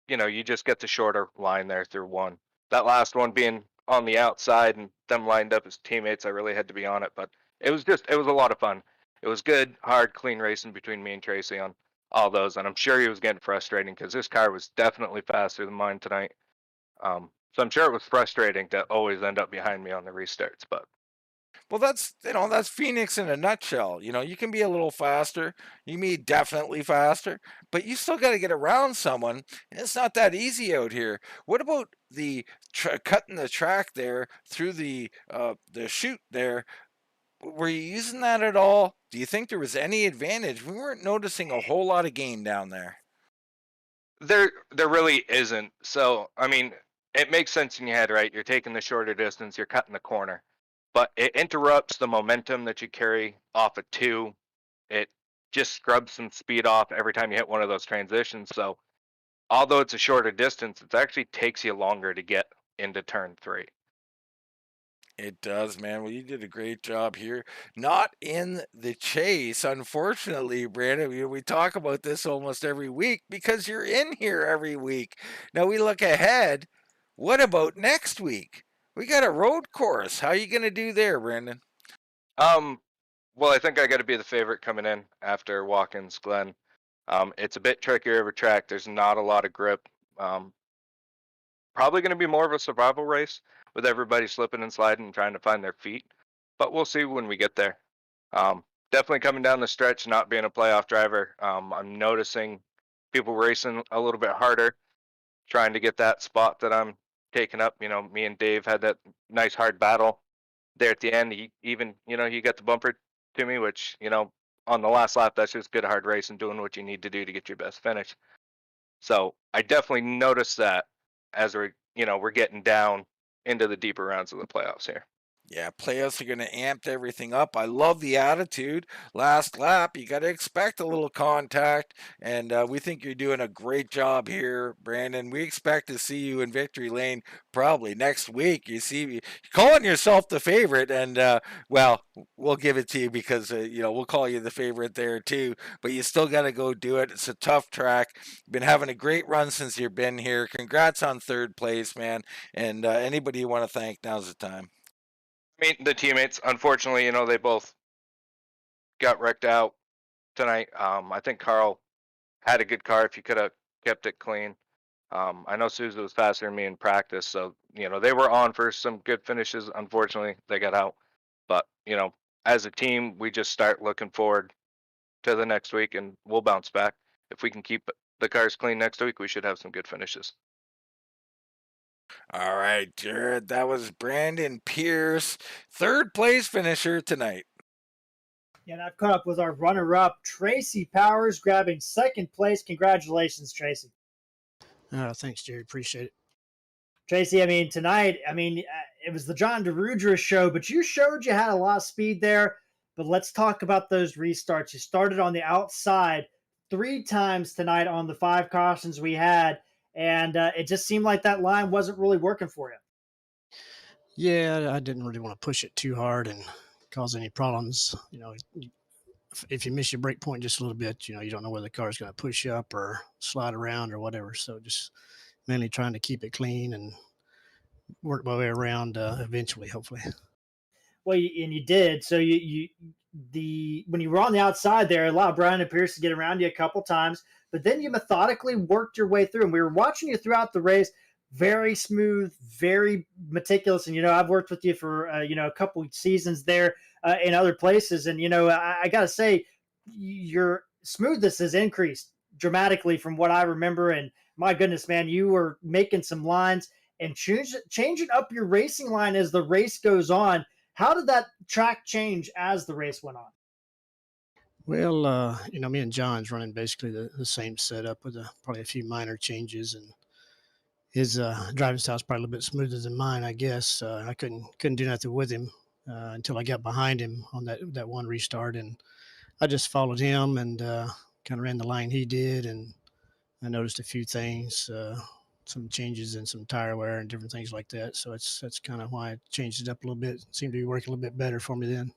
you just get the shorter line there through one. That last one being on the outside and them lined up as teammates, I really had to be on it. But it was a lot of fun. It was good, hard, clean racing between me and Tracy on all those, and I'm sure he was getting frustrating because this car was definitely faster than mine tonight. So I'm sure it was frustrating to always end up behind me on the restarts, but Well, that's Phoenix in a nutshell. You can be a little faster. You can be definitely faster, but you still got to get around someone, and it's not that easy out here. What about the cutting the track there through the chute there? Were you using that at all? Do you think there was any advantage? We weren't noticing a whole lot of gain down there. there really isn't. So I mean, it makes sense in your head, right? You're taking the shorter distance, you're cutting the corner, but it interrupts the momentum that you carry off of two. It just scrubs some speed off every time you hit one of those transitions. So although it's a shorter distance, it actually takes you longer to get into turn three. It does, man. Well, you did a great job here. Not in the chase, unfortunately, Brandon. We talk about this almost every week because you're in here every week. Now we look ahead. What about next week? We got a road course. How you going to do there, Brandon? Um, well, I think I got to be the favorite coming in after Watkins Glen. It's a bit trickier of a track. There's not a lot of grip. Um, Probably going to be more of a survival race with everybody slipping and sliding and trying to find their feet. But we'll see when we get there. Definitely coming down the stretch, not being a playoff driver. I'm noticing people racing a little bit harder, trying to get that spot that I'm taking up. Me and Dave had that nice hard battle there at the end. He even, he got the bumper to me, which, on the last lap, that's just good hard racing, doing what you need to do to get your best finish. So I definitely noticed that as we're getting down into the deeper rounds of the playoffs here. Yeah, playoffs are going to amp everything up. I love the attitude. Last lap, you got to expect a little contact, and we think you're doing a great job here, Brandon. We expect to see you in victory lane probably next week. You see, you're calling yourself the favorite, and well, we'll give it to you because we'll call you the favorite there too. But you still got to go do it. It's a tough track. You've been having a great run since you've been here. Congrats on third place, man. And anybody you want to thank, now's the time. I mean, the teammates, unfortunately, they both got wrecked out tonight. I think Carl had a good car if he could have kept it clean. I know Sousa was faster than me in practice, so they were on for some good finishes. Unfortunately, they got out. But as a team, we just start looking forward to the next week, and we'll bounce back. If we can keep the cars clean next week, we should have some good finishes. All right, Jared, that was Brandon Pierce, third place finisher tonight. Yeah, and I've caught up with our runner-up, Tracy Powers, grabbing second place. Congratulations, Tracy. Thanks, Jared. Appreciate it. Tracy, tonight, it was the John Dirugeris show, but you showed you had a lot of speed there. But let's talk about those restarts. You started on the outside 3 times tonight on the 5 cautions we had, and it just seemed like that line wasn't really working for you. Yeah, I didn't really want to push it too hard and cause any problems. If you miss your brake point just a little bit, you don't know whether the car is going to push you up or slide around or whatever. So just mainly trying to keep it clean and work my way around eventually, hopefully. Well, and you did. So when you were on the outside there, it allowed Brian and Pierce to get around you a couple times, but then you methodically worked your way through. And we were watching you throughout the race, very smooth, very meticulous. And I've worked with you for a couple seasons there in other places, and I got to say, your smoothness has increased dramatically from what I remember. And my goodness, man, you were making some lines and changing up your racing line as the race goes on. How did that track change as the race went on? Well, me and John's running basically the same setup with probably a few minor changes, and his driving style is probably a little bit smoother than mine, I guess. I couldn't do nothing with him until I got behind him on that one restart, and I just followed him and kind of ran the line he did, and I noticed a few things, some changes in some tire wear and different things like that. So that's kind of why I changed it up a little bit. It seemed to be working a little bit better for me then.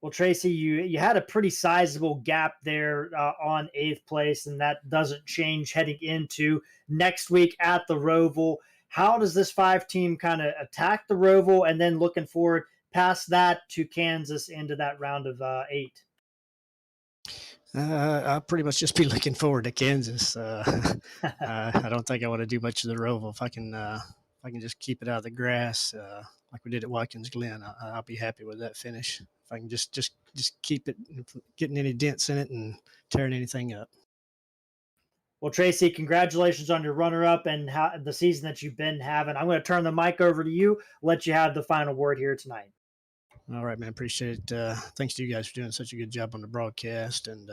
Well, Tracy, you had a pretty sizable gap there on 8th place, and that doesn't change heading into next week at the Roval. How does this 5-team kind of attack the Roval, and then looking forward past that to Kansas into that round of 8? I'll pretty much just be looking forward to Kansas. I don't think I want to do much of the Roval. If I can just keep it out of the grass, like we did at Watkins Glen, I'll be happy with that finish. If I can just keep it from getting any dents in it and tearing anything up. Well, Tracy, congratulations on your runner-up and the season that you've been having. I'm going to turn the mic over to you, let you have the final word here tonight. All right, man. Appreciate it. Thanks to you guys for doing such a good job on the broadcast. And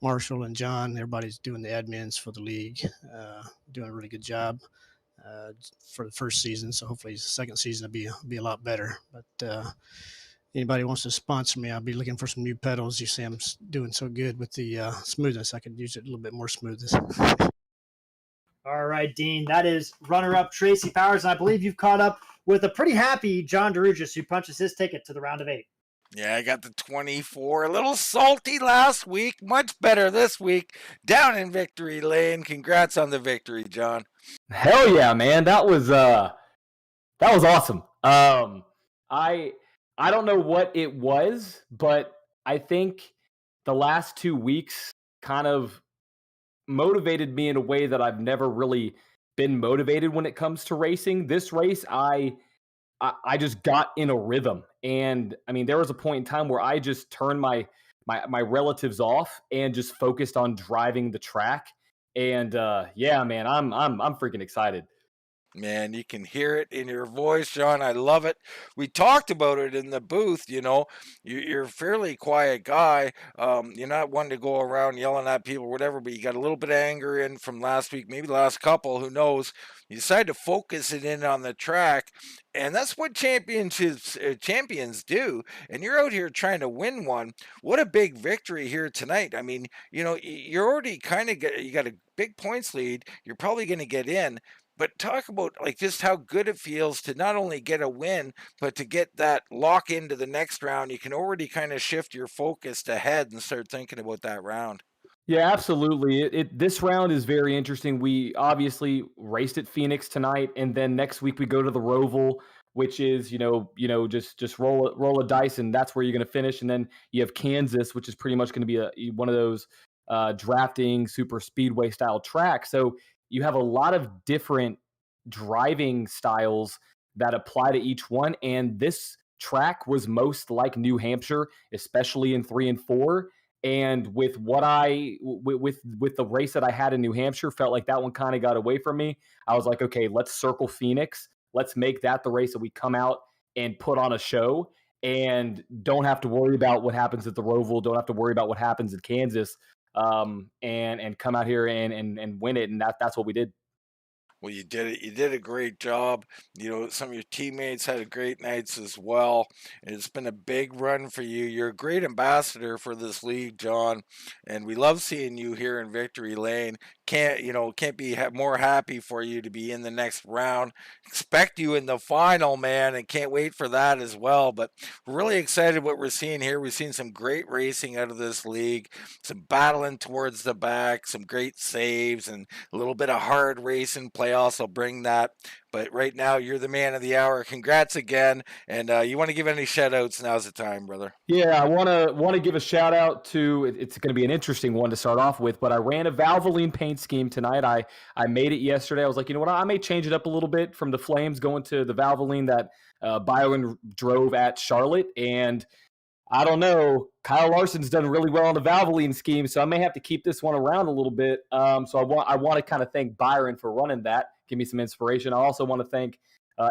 Marshall and John, everybody's doing the admins for the league, doing a really good job for the first season. So hopefully the second season will be a lot better. But anybody wants to sponsor me, I'll be looking for some new pedals. You see I'm doing so good with the smoothness. I could use it a little bit more smoothness. All right, Dean. That is runner-up Tracy Powers. And I believe you've caught up with a pretty happy John Dirugeris, who punches his ticket to the round of 8. Yeah, I got the 24. A little salty last week. Much better this week. Down in victory lane. Congrats on the victory, John. Hell yeah, man. That was awesome. I don't know what it was, but I think the last 2 weeks kind of motivated me in a way that I've never really been motivated when it comes to racing. This race, I just got in a rhythm. And I mean, there was a point in time where I just turned my relatives off and just focused on driving the track. And yeah, man, I'm freaking excited. Man, you can hear it in your voice, John. I love it. We talked about it in the booth. You know, you're a fairly quiet guy. You're not one to go around yelling at people or whatever, but you got a little bit of anger in from last week, maybe the last couple, who knows. You decide to focus it in on the track, and that's what champions do. And you're out here trying to win one. What a big victory here tonight. I mean, you know, you're already you got a big points lead. You're probably going to get in. But talk about like just how good it feels to not only get a win, but to get that lock into the next round. You can already kind of shift your focus to head and start thinking about that round. Yeah, absolutely. This round is very interesting. We obviously raced at Phoenix tonight, and then next week we go to the Roval, which is just roll a dice, and that's where you're going to finish. And then you have Kansas, which is pretty much going to be one of those drafting super speedway style tracks. So you have a lot of different driving styles that apply to each one. And this track was most like New Hampshire, especially in 3 and 4. And with what with the race that I had in New Hampshire, felt like that one kind of got away from me. I was like, okay, let's circle Phoenix. Let's make that the race that we come out and put on a show and don't have to worry about what happens at the Roval. Don't have to worry about what happens in Kansas. And come out here and win it. And that's what we did. Well, you did it. You did a great job. You know, some of your teammates had great nights as well. And it's been a big run for you. You're a great ambassador for this league, John. And we love seeing you here in Victory Lane. Can't be more happy for you to be in the next round. Expect you in the final, man, and can't wait for that as well. But we're really excited what we're seeing here. We've seen some great racing out of this league, some battling towards the back, some great saves, and a little bit of hard racing play also bring that. But right now, you're the man of the hour. Congrats again. And you want to give any shout outs? Now's the time, brother. Yeah, I want to give a shout out to, it's going to be an interesting one to start off with, but I ran a Valvoline paint scheme tonight. I made it yesterday. I was like, you know what, I may change it up a little bit from the Flames going to the Valvoline that Byron drove at Charlotte. And I don't know, Kyle Larson's done really well on the Valvoline scheme, so I may have to keep this one around a little bit. So I want to kind of thank Byron for running that, give me some inspiration. I also want to thank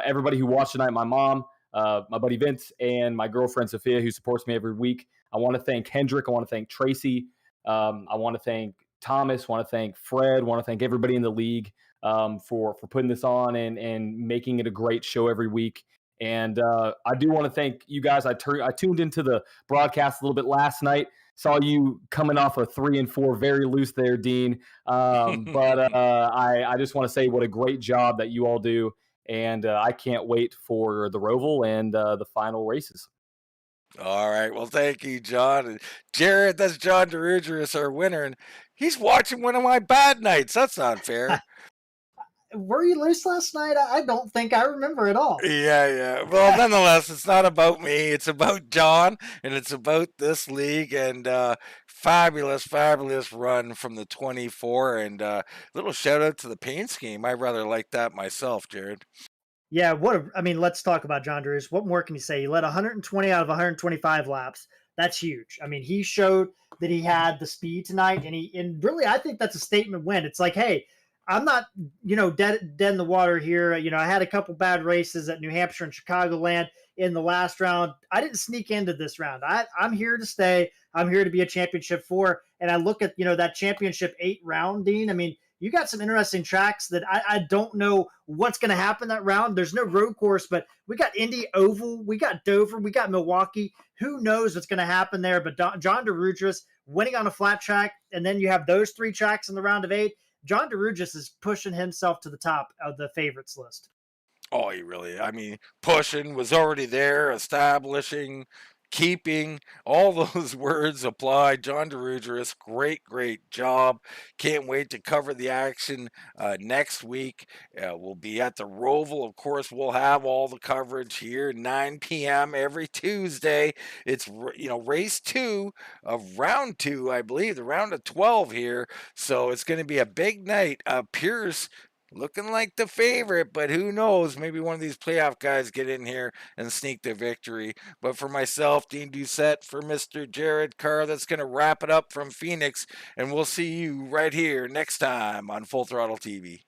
everybody who watched tonight, my mom, my buddy Vince, and my girlfriend Sophia, who supports me every week. I want to thank Hendrick. I want to thank Tracy. I want to thank Thomas. I want to thank Fred. I want to thank everybody in the league for putting this on and making it a great show every week. And I do want to thank you guys. I tuned into the broadcast a little bit last night. Saw you coming off a 3 and 4, very loose there, Dean. But I just want to say what a great job that you all do. And I can't wait for the Roval and the final races. All right. Well, thank you, John. And Jared, that's John Dirugeris, our winner. And he's watching one of my bad nights. That's not fair. Were you loose last night? I don't think I remember at all. Yeah. Well, nonetheless, it's not about me. It's about John, and it's about this league. And fabulous run from the 24, and little shout out to the paint scheme. I rather like that myself, Jared. Yeah, I mean, let's talk about John Drews. What more can you say? He led 120 out of 125 laps. That's huge. I mean, he showed that he had the speed tonight, and really, I think that's a statement win. It's like, hey, I'm not, dead in the water here. I had a couple bad races at New Hampshire and Chicagoland in the last round. I didn't sneak into this round. I'm here to stay. I'm here to be a championship 4. And I look at, that championship 8 round, Dean. I mean, you got some interesting tracks that I don't know what's going to happen that round. There's no road course, but we got Indy Oval, we got Dover, we got Milwaukee. Who knows what's going to happen there? But John Dirugeris winning on a flat track, and then you have those 3 tracks in the round of 8. John Dirugeris is pushing himself to the top of the favorites list. Oh, pushing was already there, establishing, keeping, all those words apply. John Dirugeris, great job. Can't wait to cover the action next week. We'll be at the Roval. Of course, we'll have all the coverage here, 9 p.m. every Tuesday. It's, race 2 of round 2, I believe, the round of 12 here. So it's going to be a big night. Pierce looking like the favorite, but who knows? Maybe one of these playoff guys get in here and sneak the victory. But for myself, Dean Doucette, for Mr. Jared Carr, that's going to wrap it up from Phoenix. And we'll see you right here next time on Full Throttle TV.